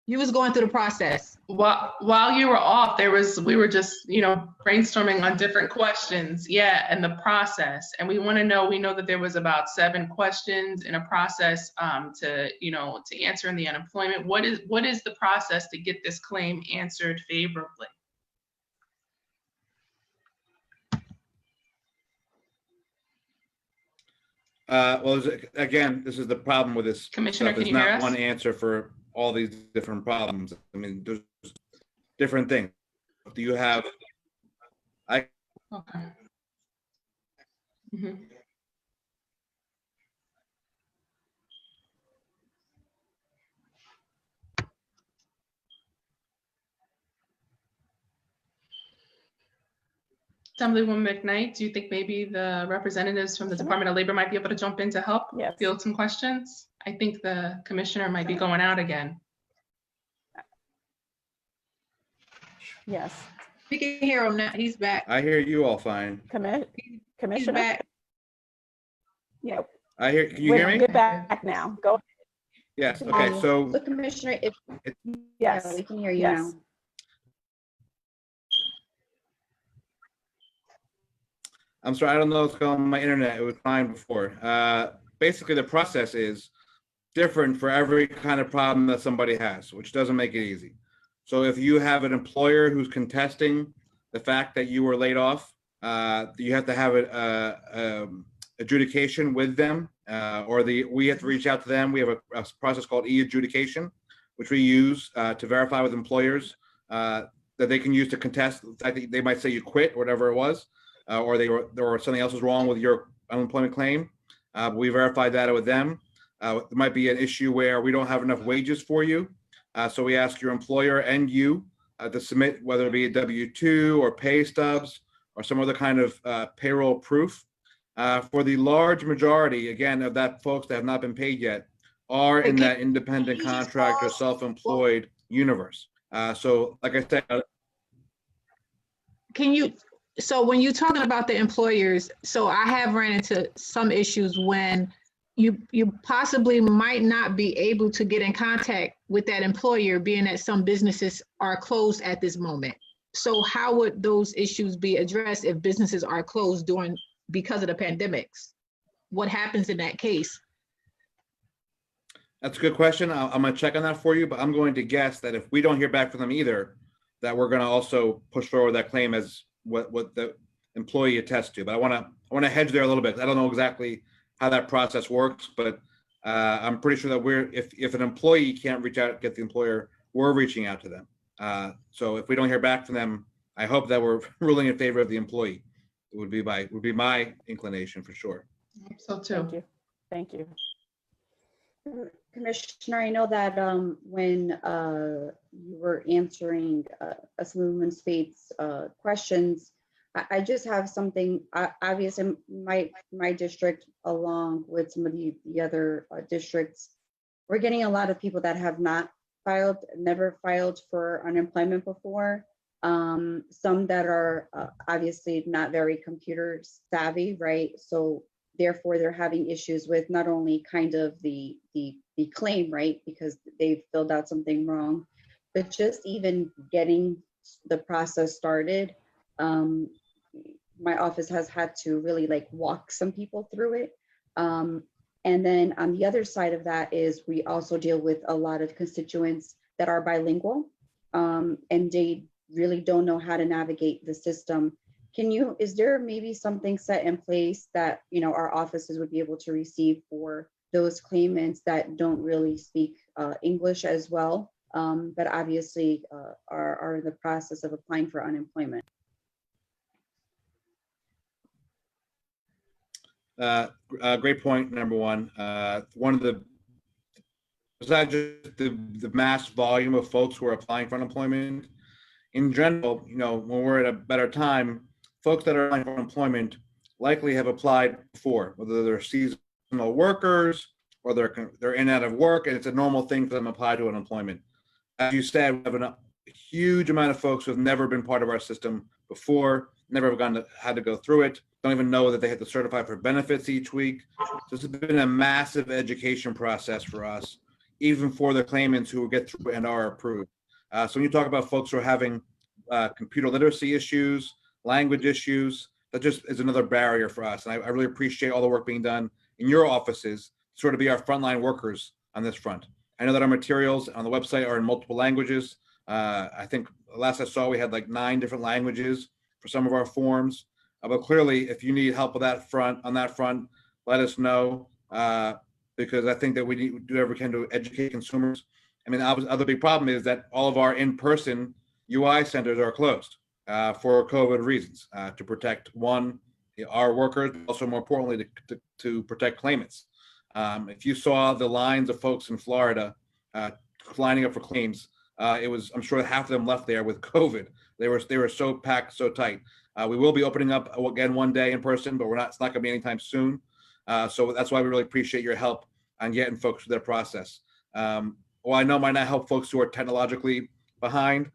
You was going through the process. While you were off, we were just, brainstorming on different questions. Yeah, and the process. And we know that there was about 7 questions in a process to answer in the unemployment. What is the process to get this claim answered favorably? Well, again, this is the problem with this Commissioner, stuff. can There's you hear not us? one answer for all these different problems. I mean, there's different things. Do you have? Okay. Mhm. Assemblywoman McKnight, do you think maybe the representatives from the Department of Labor might be able to jump in to help Yes. field some questions? I think the commissioner might be going out again. Yes. We can hear him now. He's back. I hear you all fine. He's Commissioner? back. Yeah. Can you hear me? Get back now. Go. Yes. Okay. So So Commissioner, Yes. yeah, we can hear you Yes. now. I'm sorry, I don't know what's going on with my internet. It was fine before. Basically, the process is different for every kind of problem that somebody has, which doesn't make it easy. So if you have an employer who's contesting the fact that you were laid off, you have to have an adjudication with them, we have to reach out to them. We have a process called e-adjudication, which we use to verify with employers that they can use to contest the fact that they might say you quit or whatever it was. Or something else is wrong with your unemployment claim. We verified that with them. There might be an issue where we don't have enough wages for you. So we ask your employer and you to submit, whether it be a W-2 or pay stubs or some other kind of payroll proof. For the large majority, again, of that folks that have not been paid yet are in that independent contractor, self-employed universe. So like I said, So when you're talking about the employers, so I have ran into some issues when you possibly might not be able to get in contact with that employer, being that some businesses are closed at this moment. So how would those issues be addressed if businesses are closed because of the pandemics? What happens in that case? that's a good question. I'm going to check on that for you, but I'm going to guess that if we don't hear back from them either, that we're going to also push forward that claim as what the employee attests to. But I want to hedge there a little bit. I don't know exactly how that process works, but I'm pretty sure that if an employee can't reach out, get the employer, we're reaching out to them. So if we don't hear back from them, I hope that we're ruling in favor of the employee. It would be my inclination for sure. So Thank too. you. Thank you. Commissioner, I know that when you were answering Assemblywoman Speight's questions, I just have something. Obviously, my district, along with some of the other districts, we're getting a lot of people that have never filed for unemployment before. some that are obviously not very computer savvy, right? So therefore they're having issues with not only kind of the claim, right? Because they've filled out something wrong, but just even getting the process started. My office has had to really like walk some people through it. And then on the other side of that is we also deal with a lot of constituents that are bilingual, and they really don't know how to navigate the system. Is there maybe something set in place that, you know, our offices would be able to receive for those claimants that don't really speak English as well, but obviously are in the process of applying for unemployment? Great point, number one. One of the, besides just the mass volume of folks who are applying for unemployment, in general, you know, when we're at a better time, folks that are applying for unemployment likely have applied before, whether they're seasonal workers or they're in and out of work, and it's a normal thing for them to apply to unemployment. As you said, we have a huge amount of folks who have never been part of our system before, never had to go through it, don't even know that they have to certify for benefits each week. So this has been a massive education process for us, even for the claimants who get through and are approved. So when you talk about folks who are having computer literacy issues, language issues, that just is another barrier for us. And I really appreciate all the work being done in your offices to sort of be our frontline workers on this front. I know that our materials on the website are in multiple languages. I think last I saw, we had like 9 different languages for some of our forms. But clearly, if you need help with that front, let us know, because I think that we need to do whatever we can to educate consumers. I mean, the other big problem is that all of our in-person UI centers are closed for COVID reasons, to protect, one, our workers, but also more importantly, to protect claimants. If you saw the lines of folks in Florida lining up for claims, I'm sure half of them left there with COVID. They were so packed, so tight. We will be opening up again one day in person, but it's not going to be anytime soon. So that's why we really appreciate your help on getting folks through their process. Well, I know it might not help folks who are technologically behind.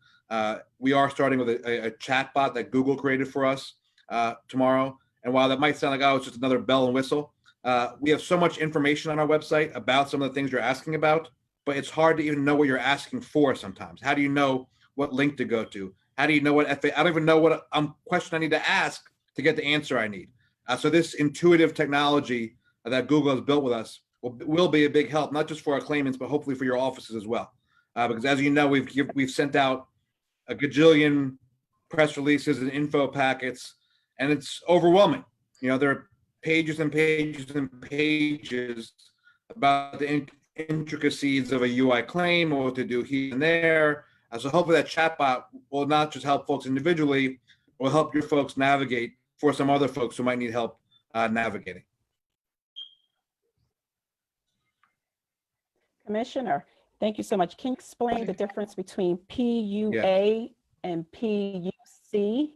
We are starting with a chat bot that Google created for us tomorrow. And while that might sound like, oh, it's just another bell and whistle, we have so much information on our website about some of the things you're asking about, but it's hard to even know what you're asking for sometimes. How do you know what link to go to? How do you know what I don't even know what question I need to ask to get the answer I need. So this intuitive technology that Google has built with us will be a big help, not just for our claimants, but hopefully for your offices as well. Because as you know, we've sent out a gajillion press releases and info packets, and it's overwhelming. You know, there are pages and pages and pages about the intricacies of a UI claim or what to do here and there. So hopefully that chatbot will not just help folks individually, will help your folks navigate for some other folks who might need help navigating. Commissioner, thank you so much. Can you explain the difference between PUA and PUC?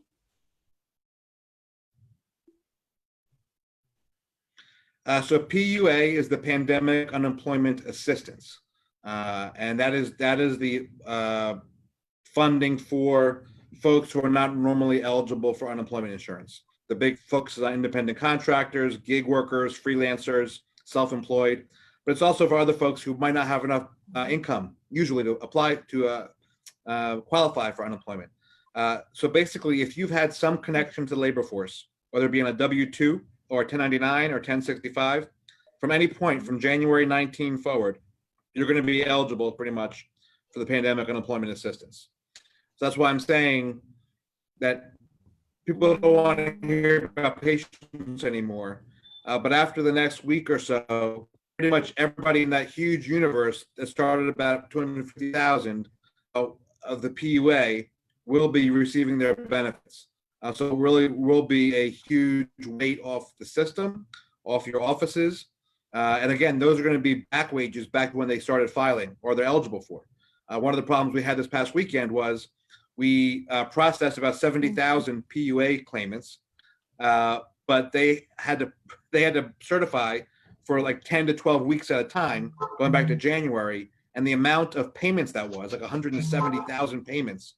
So PUA is the Pandemic Unemployment Assistance, and that is the funding for folks who are not normally eligible for unemployment insurance. The big focus is on independent contractors, gig workers, freelancers, self-employed, but it's also for other folks who might not have enough income usually to apply to qualify for unemployment. So basically, if you've had some connection to the labor force, whether it be on a W-2 or 1099 or 1065, from any point from January 19 forward, you're going to be eligible pretty much for the pandemic unemployment assistance. So that's why I'm saying that people don't want to hear about patients anymore. But after the next week or so, pretty much everybody in that huge universe that started about 250,000 of the PUA will be receiving their benefits. So it really will be a huge weight off the system, off your offices. And again, those are going to be back wages back when they started filing or they're eligible for. One of the problems we had this past weekend was we processed about 70,000 PUA claimants, but they had to certify for like 10 to 12 weeks at a time, going back to January. And the amount of payments that was like 170,000 payments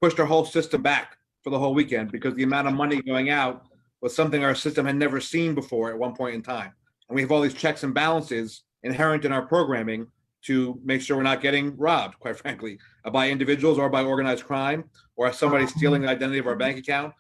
pushed our whole system back for the whole weekend because the amount of money going out was something our system had never seen before at one point in time. And we have all these checks and balances inherent in our programming to make sure we're not getting robbed, quite frankly, by individuals or by organized crime or somebody stealing the identity of our bank account.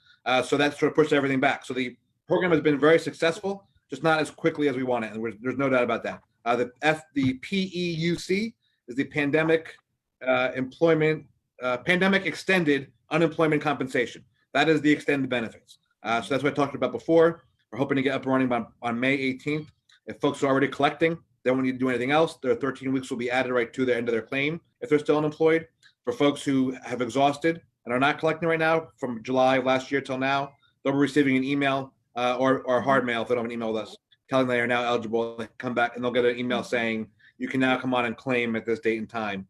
So that sort of pushed everything back. So the program has been very successful, just not as quickly as we want it. And there's no doubt about that. The PEUC is the Pandemic Pandemic Extended Unemployment Compensation. That is the extended benefits. So that's what I talked about before. We're hoping to get up and running on May 18th. If folks are already collecting, they don't need to do anything else. Their 13 weeks will be added right to the end of their claim if they're still unemployed. For folks who have exhausted and are not collecting right now, from July of last year till now, they'll be receiving an email or hard mail if they don't have an email with us, telling they are now eligible. They come back and they'll get an email saying, you can now come on and claim at this date and time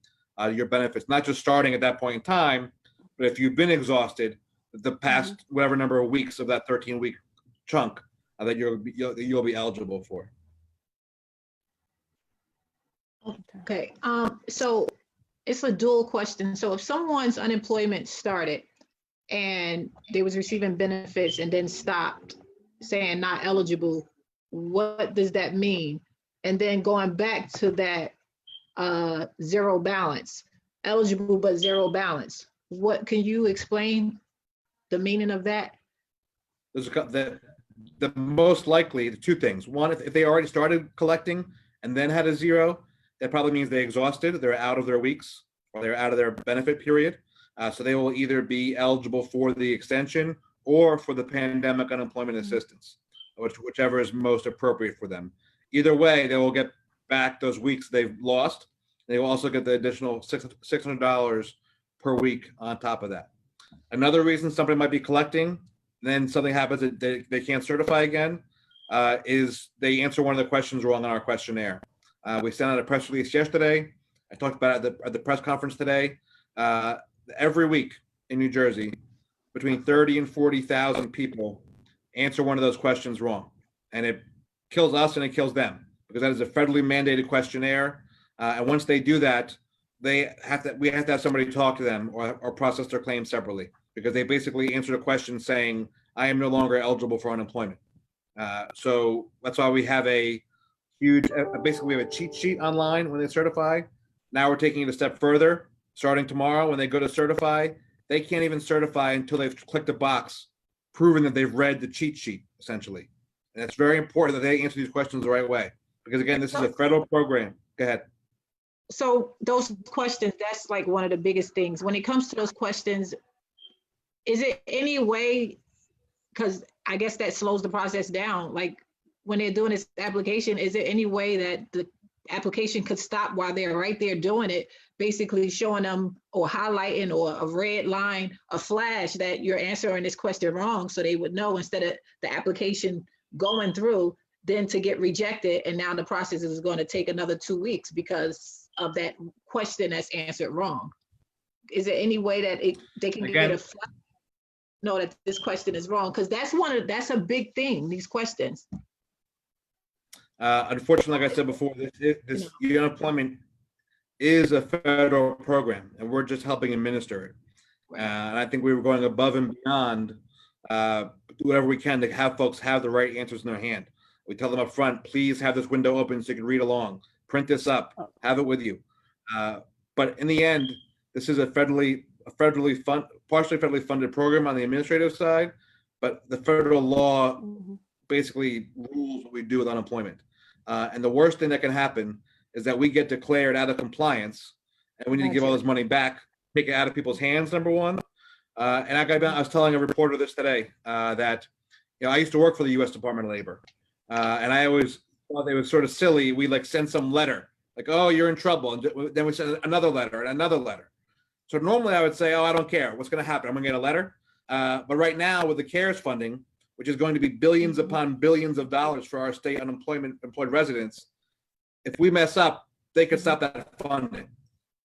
your benefits, not just starting at that point in time, but if you've been exhausted the past whatever number of weeks of that 13-week chunk that you'll be eligible for. Okay, so it's a dual question. So if someone's unemployment started and they was receiving benefits and then stopped saying not eligible, what does that mean? And then going back to that zero balance, eligible but zero balance, what can you explain the meaning of that? There's the most likely the two things. One, if they already started collecting and then had a zero, that probably means they exhausted, they're out of their weeks or they're out of their benefit period. So they will either be eligible for the extension or for the pandemic unemployment assistance, whichever is most appropriate for them. Either way, they will get back those weeks they've lost. They will also get the additional $600 per week on top of that. Another reason somebody might be collecting, then something happens that they can't certify again, is they answer one of the questions wrong on our questionnaire. We sent out a press release yesterday. I talked about it at the press conference today. Every week in New Jersey, between 30 and 40,000 people answer one of those questions wrong. And it kills us and it kills them because that is a federally mandated questionnaire. And once they do that, we have to have somebody talk to them or process their claim separately because they basically answered a question saying, I am no longer eligible for unemployment. So that's why we have a huge, basically we have a cheat sheet online when they certify. Now we're taking it a step further. Starting tomorrow, when they go to certify, they can't even certify until they've clicked a box proving that they've read the cheat sheet, essentially. And it's very important that they answer these questions the right way. Because again, this is a federal program. Go ahead. So those questions, that's like one of the biggest things. When it comes to those questions, is it any way, because I guess that slows the process down, like when they're doing this application, is there any way that the application could stop while they're right there doing it, basically showing them or highlighting or a red line, a flash that you're answering this question wrong so they would know instead of the application going through, then to get rejected and now the process is going to take another 2 weeks because of that question that's answered wrong. Is there any way that they can get a flash, know that this question is wrong? Because that's a big thing, these questions. Unfortunately, like I said before, this unemployment is a federal program, and we're just helping administer it. And I think we were going above and beyond, do whatever we can to have folks have the right answers in their hand. We tell them up front, please have this window open so you can read along, print this up, have it with you. But in the end, this is a partially federally funded program on the administrative side, but the federal law basically rules what we do with unemployment. And the worst thing that can happen is that we get declared out of compliance and we need to give all this money back, take it out of people's hands, number one. And I was telling a reporter this today that, I used to work for the U.S. Department of Labor. And I always thought it was sort of silly. We like send some letter like, oh, you're in trouble. And then we send another letter and another letter. So normally I would say, oh, I don't care. What's going to happen? I'm going to get a letter. But right now with the CARES funding, which is going to be billions upon billions of dollars for our state employed residents, if we mess up, they could stop that funding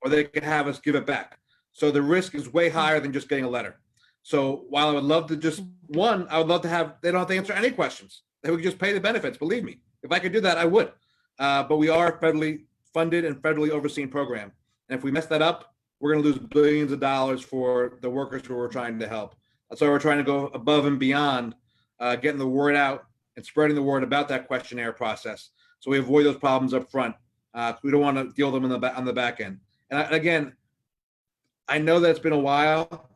or they could have us give it back. So the risk is way higher than just getting a letter. So while I would love to I would love to have, they don't have to answer any questions. They would just pay the benefits, believe me. If I could do that, I would. But we are a federally funded and federally overseen program. And if we mess that up, we're going to lose billions of dollars for the workers who we're trying to help. That's why we're trying to go above and beyond getting the word out and spreading the word about that questionnaire process, so we avoid those problems up front. We don't want to deal with them on the back end. And again, I know that it's been a while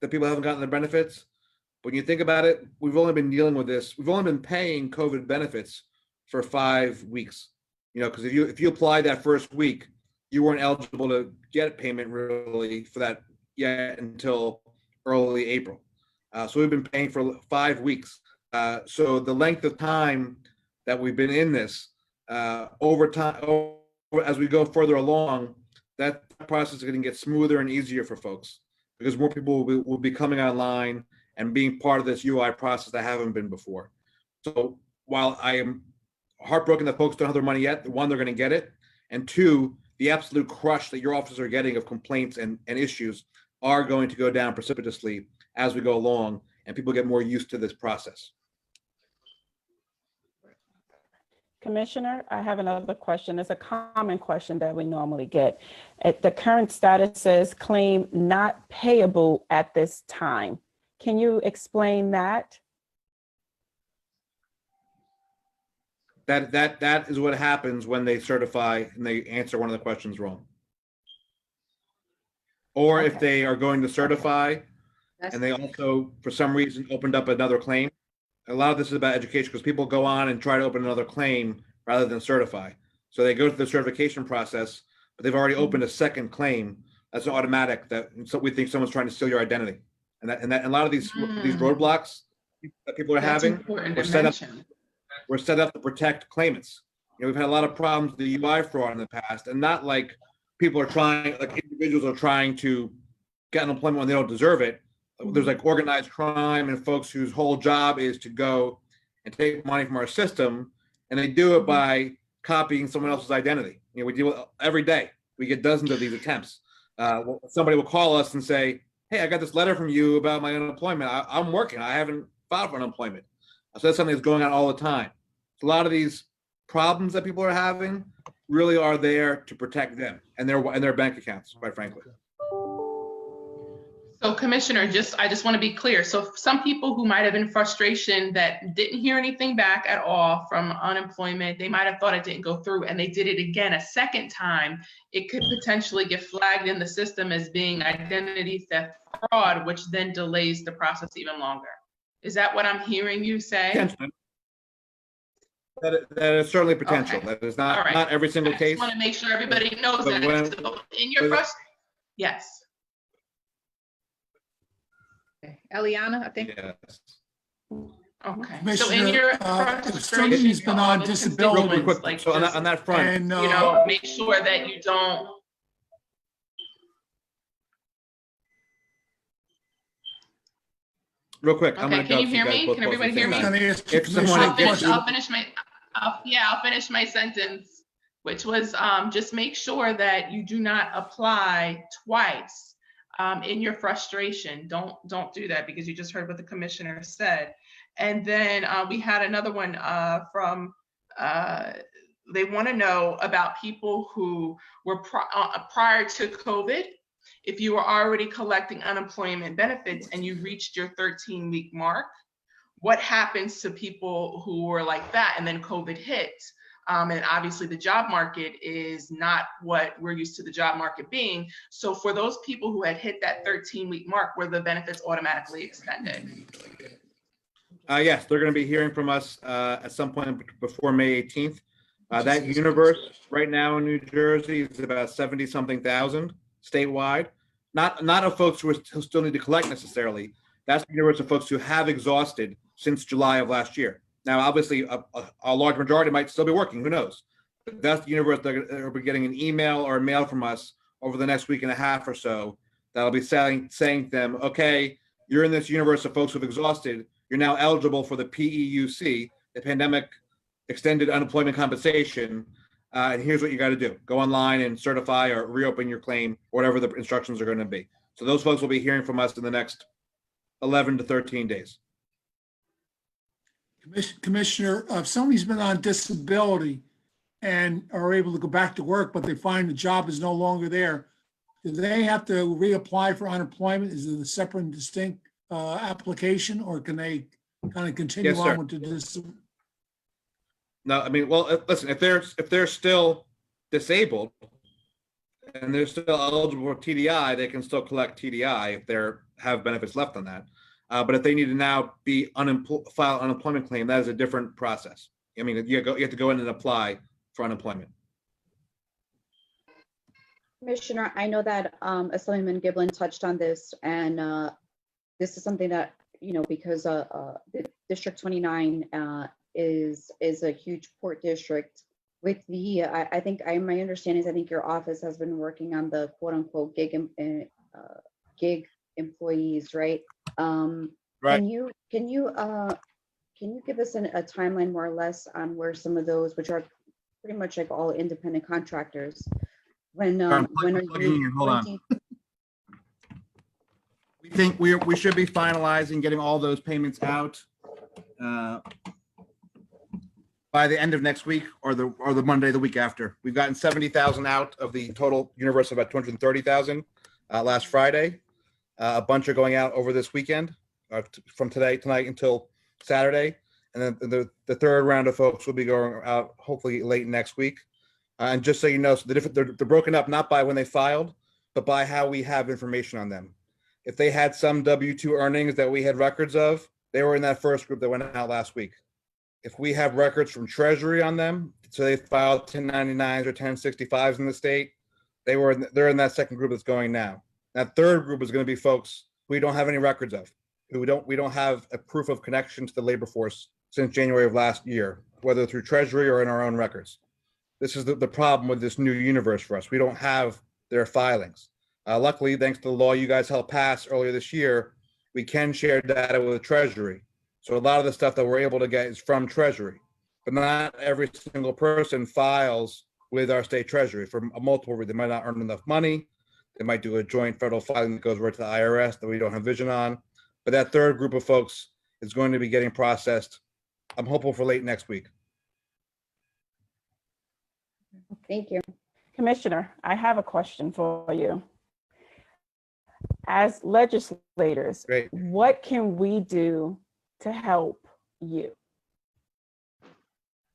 that people haven't gotten their benefits. When you think about it, we've only been dealing with this. We've only been paying COVID benefits for 5 weeks. Because if you applied that first week, you weren't eligible to get payment really for that yet until early April. So we've been paying for 5 weeks. So the length of time that we've been in this, over time, as we go further along, that process is going to get smoother and easier for folks because more people will be coming online and being part of this UI process that haven't been before. So while I am heartbroken that folks don't have their money yet, one, they're going to get it, and two, the absolute crush that your offices are getting of complaints and issues are going to go down precipitously as we go along and people get more used to this process. Commissioner, I have another question. It's a common question that we normally get. The current status says claim not payable at this time. Can you explain that? That is what happens when they certify and they answer one of the questions wrong. Or if they are going to certify and they also, for some reason, opened up another claim. A lot of this is about education because people go on and try to open another claim rather than certify. So they go through the certification process, but they've already opened a second claim. That's an automatic that so we think someone's trying to steal your identity. And a lot of these roadblocks that people are having were set up to protect claimants. We've had a lot of problems with the UI fraud in the past, and not like people are trying, like individuals are trying to get unemployment when they don't deserve it. There's like organized crime and folks whose whole job is to go and take money from our system, and they do it by copying someone else's identity. We deal with every day. We get dozens of these attempts. Somebody will call us and say, "Hey, I got this letter from you about my unemployment. I'm working. I haven't filed for unemployment." So that's something that's going on all the time. So a lot of these problems that people are having really are there to protect them and their bank accounts, quite frankly. So Commissioner, I just want to be clear. So some people who might have been frustration that didn't hear anything back at all from unemployment, they might have thought it didn't go through and they did it again a second time, it could potentially get flagged in the system as being identity theft fraud, which then delays the process even longer. Is that what I'm hearing you say? That is certainly potential. Okay. That is not every single case. I just want to make sure everybody knows that. So in your yes. Okay. Eliana, I think. Yes. Okay. So in your somebody's been on disability, real quick, like so on that front, and make sure that you don't. Real quick, okay, I'm gonna can you hear me? Can everybody hear me? I'll finish my sentence, which was just make sure that you do not apply twice in your frustration. Don't do that because you just heard what the commissioner said. And then we had another one from they want to know about people who were prior to COVID. If you were already collecting unemployment benefits and you reached your 13-week mark, what happens to people who were like that and then COVID hit? And obviously the job market is not what we're used to the job market being. So for those people who had hit that 13-week mark, were the benefits automatically extended? Yes, they're going to be hearing from us at some point before May 18th. That universe right now in New Jersey is about 70-something thousand. Statewide, not of folks who still need to collect necessarily. That's the universe of folks who have exhausted since July of last year. Now, obviously, a large majority might still be working. Who knows? But that's the universe that will be getting an email or a mail from us over the next week and a half or so. That'll be saying to them, "Okay, you're in this universe of folks who've exhausted. You're now eligible for the PEUC, the Pandemic Extended Unemployment Compensation. And here's what you got to do. Go online and certify or reopen your claim, whatever the instructions are going to be." So those folks will be hearing from us in the next 11 to 13 days. Commissioner, if somebody's been on disability and are able to go back to work, but they find the job is no longer there, do they have to reapply for unemployment? Is it a separate and distinct application, or can they kind of continue Yes, sir. on with this? No, I mean, well, listen, if they're still disabled and they're still eligible for TDI, they can still collect TDI if they have benefits left on that. But if they need to now be file an unemployment claim, that is a different process. I mean, you have to go in and apply for unemployment. Commissioner, I know that Assemblyman Giblin touched on this, and this is something that, you know, because the District 29 is a huge port district. With the, I think my understanding is I think your office has been working on the quote unquote gig employees, right? Right. Can you give us a timeline more or less on where some of those, which are pretty much like all independent contractors, when are you Hold on. We think we should be finalizing getting all those payments out by the end of next week or the Monday the week after. We've gotten 70,000 out of the total universe of about 230,000 last Friday. A bunch are going out over this weekend from tonight until Saturday, and then the third round of folks will be going out hopefully late next week. And just so you know, so they're broken up not by when they filed, but by how we have information on them. If they had some W-2 earnings that we had records of, they were in that first group that went out last week. If we have records from Treasury on them, so they filed 1099s or 1065s in the state, they're in that second group that's going now. That third group is going to be folks we don't have any records of, we don't have a proof of connection to the labor force since January of last year, whether through Treasury or in our own records. This is the problem with this new universe for us. We don't have their filings. Luckily, thanks to the law you guys helped pass earlier this year, we can share data with Treasury. So a lot of the stuff that we're able to get is from Treasury, but not every single person files with our state Treasury for a multiple reasons. They might not earn enough money. They might do a joint federal filing that goes right to the IRS that we don't have vision on. But that third group of folks is going to be getting processed. I'm hopeful for late next week. Thank you. Commissioner, I have a question for you. As legislators, Great. what can we do to help you,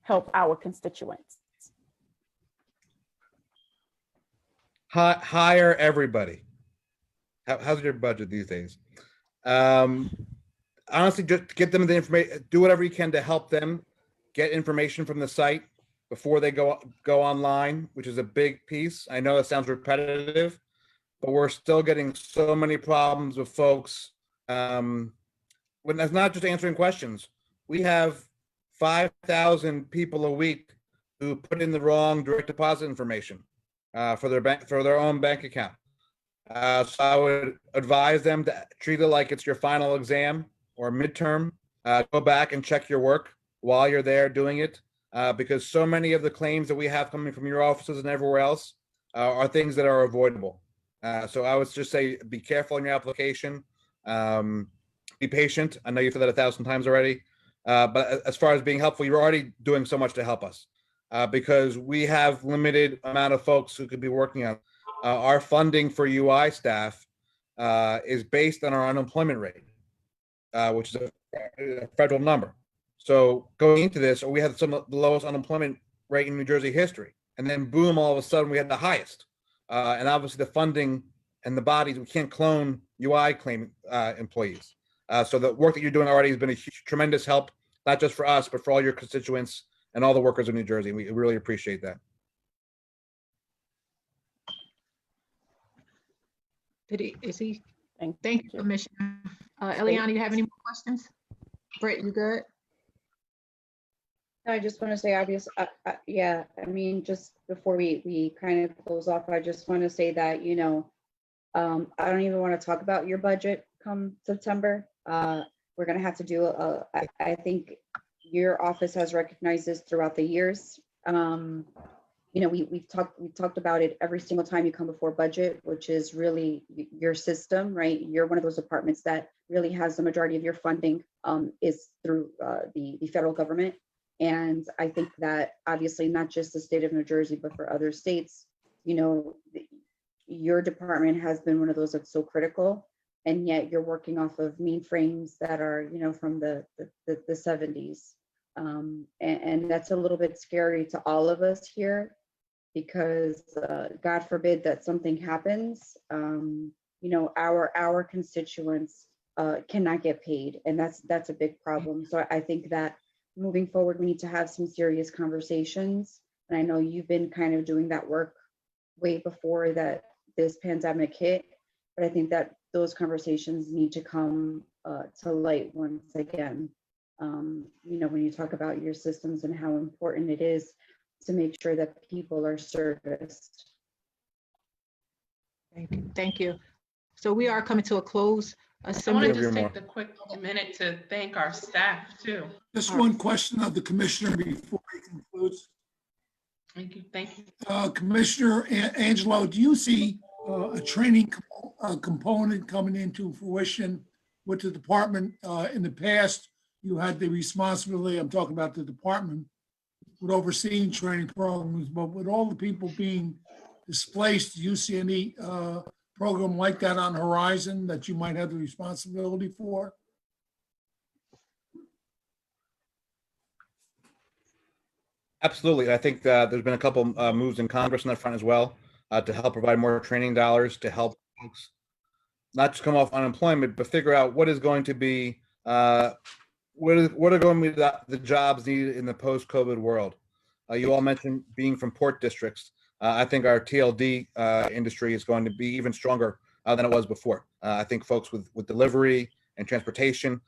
help our constituents? Hire everybody. How's your budget these days? Honestly, just get them the information. Do whatever you can to help them get information from the site before they go online, which is a big piece. I know it sounds repetitive, but we're still getting so many problems with folks. When that's not just answering questions. We have 5,000 people a week who put in the wrong direct deposit information for their own bank account. So I would advise them to treat it like it's your final exam or midterm. Go back and check your work while you're there doing it, because so many of the claims that we have coming from your offices and everywhere else are things that are avoidable. So I would just say, be careful in your application. Be patient. I know you've said that 1,000 times already, but as far as being helpful, you're already doing so much to help us because we have limited amount of folks who could be working on. Our funding for UI staff is based on our unemployment rate, which is a federal number. So going into this, we had some of the lowest unemployment rate in New Jersey history, and then boom, all of a sudden we had the highest. And obviously the funding and the bodies, we can't clone UI claim employees. So the work that you're doing already has been a huge, tremendous help, not just for us, but for all your constituents and all the workers in New Jersey. We really appreciate that. Is he? Thank you, Commissioner. Eliana, you have any more questions? Britt, you good? I just want to say, obvious, yeah, I mean, just before we kind of close off, I just want to say that, you know, I don't even want to talk about your budget come September. We're going to have to do I think your office has recognized this throughout the years. You know, we've talked about it every single time you come before budget, which is really your system, right? You're one of those departments that really has the majority of your funding is through the federal government. And I think that obviously not just the state of New Jersey, but for other states, you know, your department has been one of those that's so critical, and yet you're working off of mainframes that are, from the 70s. And that's a little bit scary to all of us here, because God forbid that something happens, our constituents cannot get paid, and that's a big problem. So I think that moving forward, we need to have some serious conversations. And I know you've been kind of doing that work way before that this pandemic hit, but I think that those conversations need to come to light once again. When you talk about your systems and how important it is to make sure that people are serviced. Thank you. Thank you. So we are coming to a close. I want Assembly. to just take the quick minute to thank our staff too. Just one question of the commissioner before he concludes. Thank you. Thank you. Commissioner Angelo, do you see a training component coming into fruition with the department? In the past, you had the responsibility, I'm talking about the department, with overseeing training programs, but with all the people being displaced, do you see any program like that on the horizon that you might have the responsibility for? Absolutely. I think there's been a couple moves in Congress on that front as well to help provide more training dollars to help folks not just come off unemployment, but figure out what is going to be, what are going to be the jobs needed in the post-COVID world. You all mentioned being from port districts. I think our TLD industry is going to be even stronger than it was before. I think folks with delivery and transportation,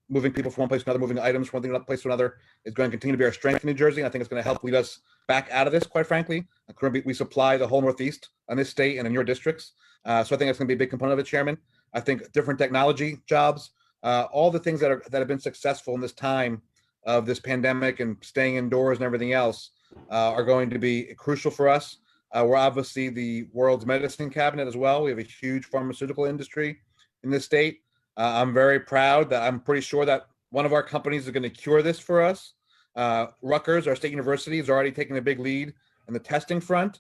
moving people from one place to another, moving items from one place to another is going to continue to be our strength in New Jersey. I think it's going to help lead us back out of this, quite frankly. Currently, we supply the whole Northeast on this state and in your districts. So I think that's going to be a big component of it, Chairman. I think different technology jobs, all the things that have been successful in this time of this pandemic and staying indoors and everything else are going to be crucial for us. We're obviously the world's medicine cabinet as well. We have a huge pharmaceutical industry in this state. I'm very proud that I'm pretty sure that one of our companies is going to cure this for us. Rutgers, our state university, is already taking a big lead in the testing front.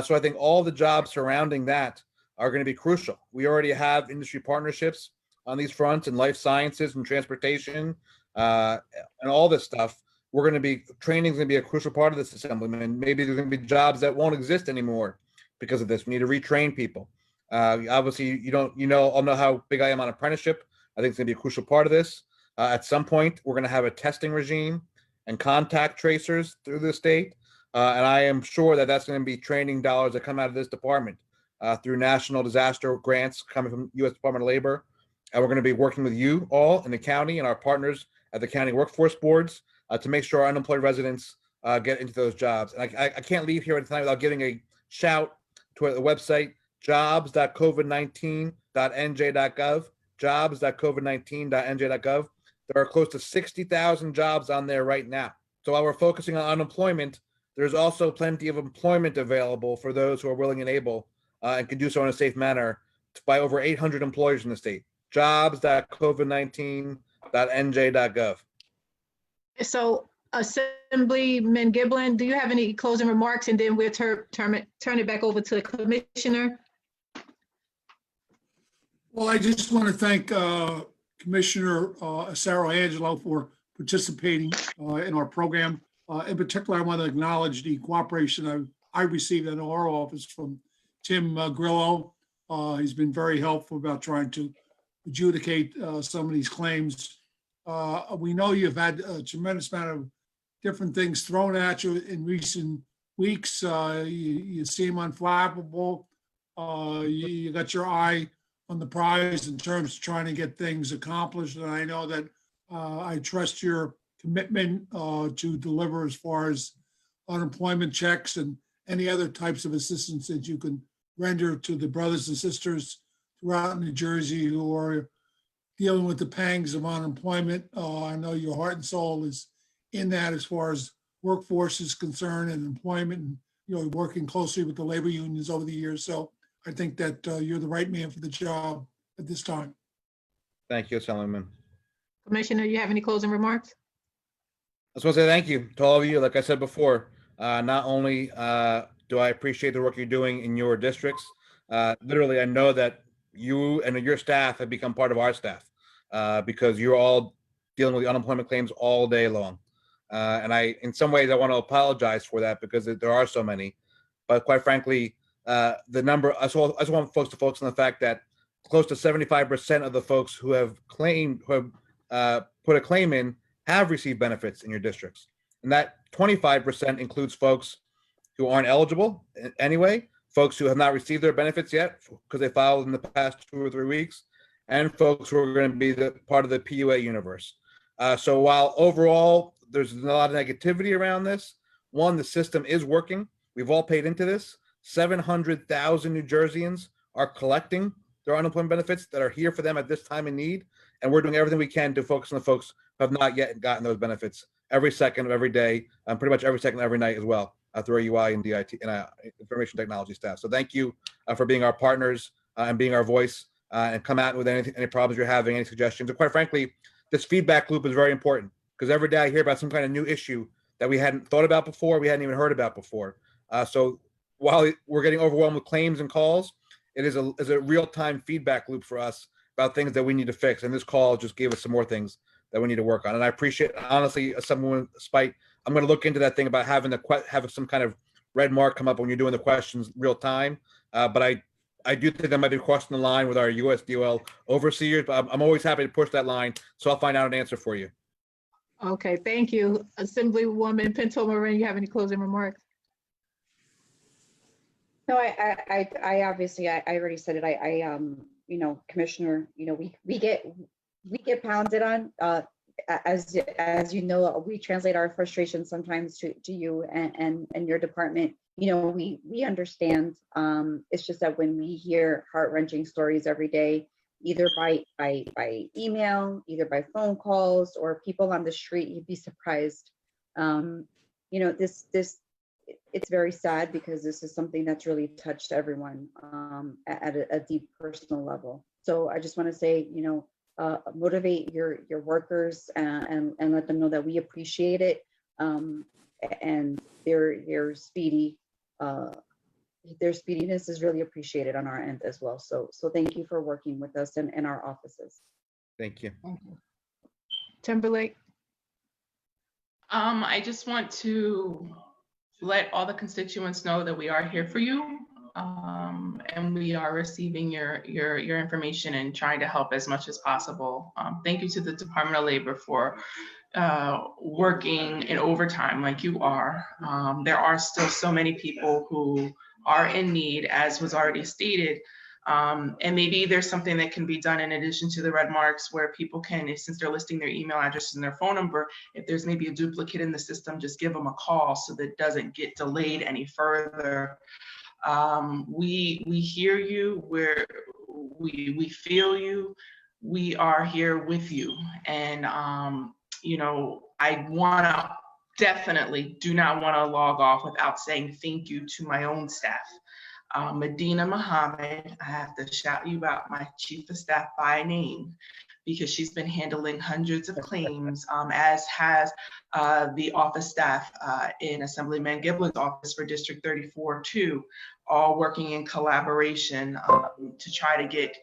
So I think all the jobs surrounding that are going to be crucial. We already have industry partnerships on these fronts in life sciences and transportation and all this stuff. Training is going to be a crucial part of this, Assemblyman. And maybe there's going to be jobs that won't exist anymore because of this. We need to retrain people. Obviously, all know how big I am on apprenticeship. I think it's going to be a crucial part of this. At some point, we're going to have a testing regime and contact tracers through the state. And I am sure that that's going to be training dollars that come out of this department through national disaster grants coming from U.S. Department of Labor. And we're going to be working with you all in the county and our partners at the county workforce boards to make sure our unemployed residents get into those jobs. And I can't leave here tonight without giving a shout to the website, jobs.covid19.nj.gov, jobs.covid19.nj.gov. There are close to 60,000 jobs on there right now. So while we're focusing on unemployment, there's also plenty of employment available for those who are willing and able and can do so in a safe manner by over 800 employers in the state. Jobs.covid19.nj.gov. So Assemblyman Giblin, do you have any closing remarks? And then we'll turn it back over to the commissioner. Well, I just want to thank Commissioner Asaro-Angelo for participating in our program. In particular, I want to acknowledge the cooperation I received in our office from Tim Grillo. He's been very helpful about trying to adjudicate some of these claims. We know you've had a tremendous amount of different things thrown at you in recent weeks. You seem unflappable. You got your eye on the prize in terms of trying to get things accomplished. And I know that I trust your commitment to deliver as far as unemployment checks and any other types of assistance that you can render to the brothers and sisters throughout New Jersey who are dealing with the pangs of unemployment. I know your heart and soul is in that as far as workforce is concerned and employment, and working closely with the labor unions over the years. So I think that you're the right man for the job at this time. Thank you, Assemblyman. Commissioner, you have any closing remarks? I just want to say thank you to all of you. Like I said before, not only do I appreciate the work you're doing in your districts, Literally, I know that you and your staff have become part of our staff because you're all dealing with the unemployment claims all day long. And in some ways, I want to apologize for that because there are so many. But quite frankly, the number, I just want folks to focus on the fact that close to 75% of the folks who have put a claim in have received benefits in your districts. And that 25% includes folks who aren't eligible anyway, folks who have not received their benefits yet because they filed in the past 2 or 3 weeks, and folks who are going to be part of the PUA universe. So while overall there's a lot of negativity around this, one, the system is working. We've all paid into this. 700,000 New Jerseyans are collecting their unemployment benefits that are here for them at this time in need. And we're doing everything we can to focus on the folks who have not yet gotten those benefits every second of every day, pretty much every second of every night as well, through our UI and DIT and information technology staff. So thank you for being our partners and being our voice and come out with any problems you're having, any suggestions. And quite frankly, this feedback loop is very important because every day I hear about some kind of new issue that we hadn't thought about before, we hadn't even heard about before. So while we're getting overwhelmed with claims and calls, it is a real-time feedback loop for us about things that we need to fix. And this call just gave us some more things that we need to work on. And I appreciate, honestly, Assemblywoman Speight, I'm going to look into that thing about having some kind of red mark come up when you're doing the questions real time. But I do think that might be crossing the line with our USDOL overseers, but I'm always happy to push that line. So I'll find out an answer for you. Okay, thank you. Assemblywoman Pintor, Marin, you have any closing remarks? No, I obviously, I already said it. You know, Commissioner, you know, we get pounded on. As you know, we translate our frustration sometimes to you and your department. You know, we understand. It's just that when we hear heart-wrenching stories every day, either by email, either by phone calls, or people on the street, you'd be surprised. You know, it's very sad because this is something that's really touched everyone at a deep personal level. So I just want to say, you know, motivate your workers and let them know that we appreciate it, and their speediness is really appreciated on our end as well. So thank you for working with us in our offices. Thank you. Timberlake. I just want to let all the constituents know that we are here for you, and we are receiving your information and trying to help as much as possible. Thank you to the Department of Labor for working in overtime like you are. There are still so many people who are in need, as was already stated. And maybe there's something that can be done in addition to the red marks where people can, since they're listing their email address and their phone number, if there's maybe a duplicate in the system, just give them a call so that it doesn't get delayed any further. We hear you, we feel you, we are here with you. And, you know, I definitely do not want to log off without saying thank you to my own staff. Medina Muhammad, I have to shout you out, my chief of staff by name, because she's been handling hundreds of claims, as has the office staff in Assemblyman Giblin's office for District 34 too, all working in collaboration to try to get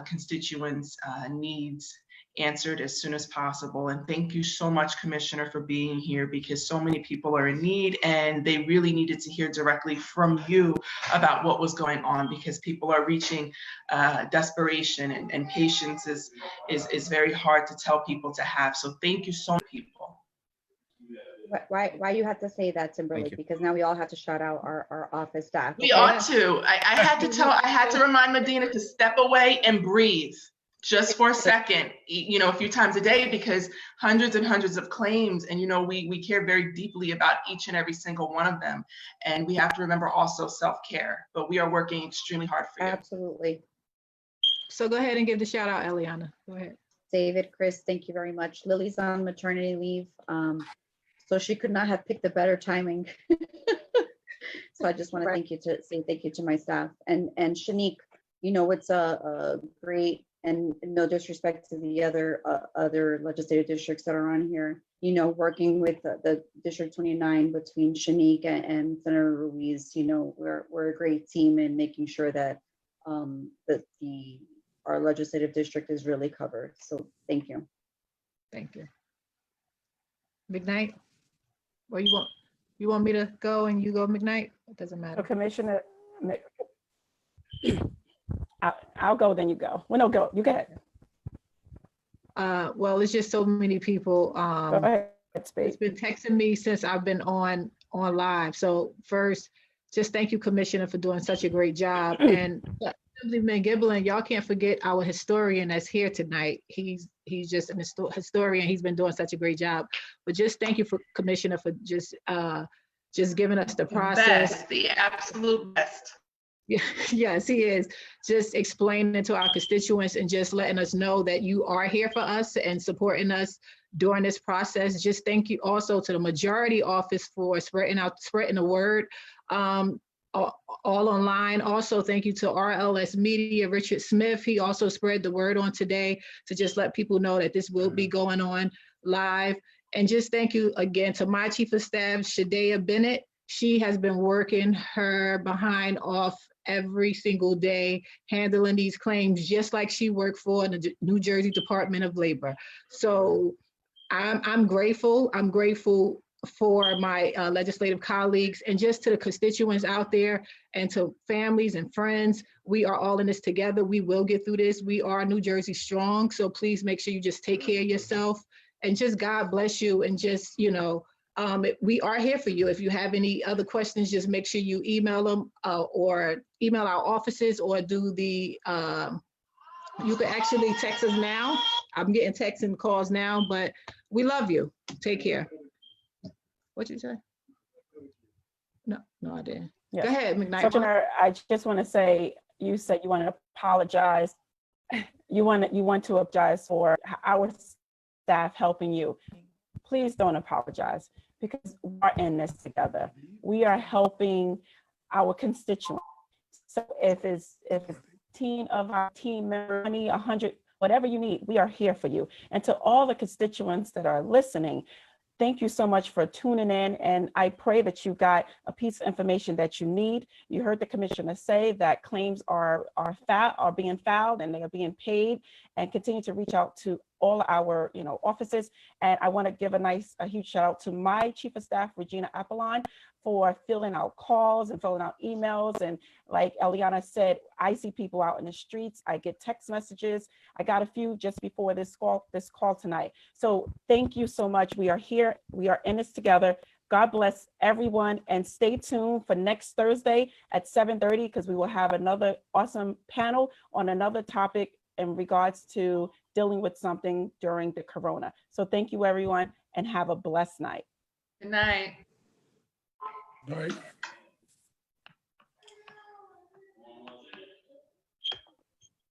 constituents' needs answered as soon as possible. And thank you so much, Commissioner, for being here, because so many people are in need and they really needed to hear directly from you about what was going on, because people are reaching desperation, and patience is very hard to tell people to have. So thank you so much, people. Why you have to say that, Timberlake? Because now we all have to shout out our office staff. We ought to. I had to remind Medina to step away and breathe just for a second, you know, a few times a day, because hundreds and hundreds of claims, and you know, we care very deeply about each and every single one of them, and we have to remember also self-care, but we are working extremely hard for you. Absolutely. So go ahead and give the shout out, Eliana. Go ahead. David, Chris, thank you very much. Lily's on maternity leave, so she could not have picked a better timing. So I just want to say thank you to my staff, and Shanique, you know, it's a great, and no disrespect to the other legislative districts that are on here, you know, working with the District 29 between Shanique and Senator Ruiz, you know, we're a great team in making sure that our legislative district is really covered. So thank you. Thank you. McKnight, or you want me to go and you go, McKnight? It doesn't So matter. Commissioner, I'll go, then you go. Well, no, go, you go ahead. Well, it's just so many people. Go ahead, It's Speight. been texting me since I've been on live. So first, just thank you, Commissioner, for doing such a great job. And Assemblyman Giblin, y'all can't forget our historian that's here tonight. He's just an historian. He's been doing such a great job. But just thank you, Commissioner, for just giving us the process. Best, the absolute best. Yes, he is. Just explaining to our constituents and just letting us know that you are here for us and supporting us during this process. Just thank you also to the majority office for spreading the word all online. Also, thank you to RLS Media, Richard Smith. He also spread the word on today to just let people know that this will be going on live. And just thank you again to my Chief of Staff, Shadea Bennett. She has been working her behind off every single day, handling these claims, just like she worked for the New Jersey Department of Labor. So I'm grateful. I'm grateful for my legislative colleagues and just to the constituents out there and to families and friends. We are all in this together. We will get through this. We are New Jersey strong. So please make sure you just take care of yourself and just God bless you. And just, we are here for you. If you have any other questions, just make sure you email them or email our offices or do the, you can actually text us now. I'm getting texts and calls now, but we love you. Take care. What'd you say? No, I didn't. Yes. Go ahead, McKnight. So, Commissioner, I just want to say, you said you want to apologize. You want to apologize for our staff helping you. Please don't apologize because we're in this together. We are helping our constituents. So if it's 10 of our team members, 20, 100, whatever you need, we are here for you. And to all the constituents that are listening, thank you so much for tuning in. And I pray that you got a piece of information that you need. You heard the commissioner say that claims are being filed and they are being paid, and continue to reach out to all our offices. And I want to give a huge shout out to my Chief of Staff, Regina Apollon, for filling out calls and filling out emails. And like Eliana said, I see people out in the streets. I get text messages. I got a few just before this call tonight. So thank you so much. We are here. We are in this together. God bless everyone, and stay tuned for next Thursday at 7:30 because we will have another awesome panel on another topic in regards to dealing with something during the corona. So thank you, everyone, and have a blessed night. Good night. All right.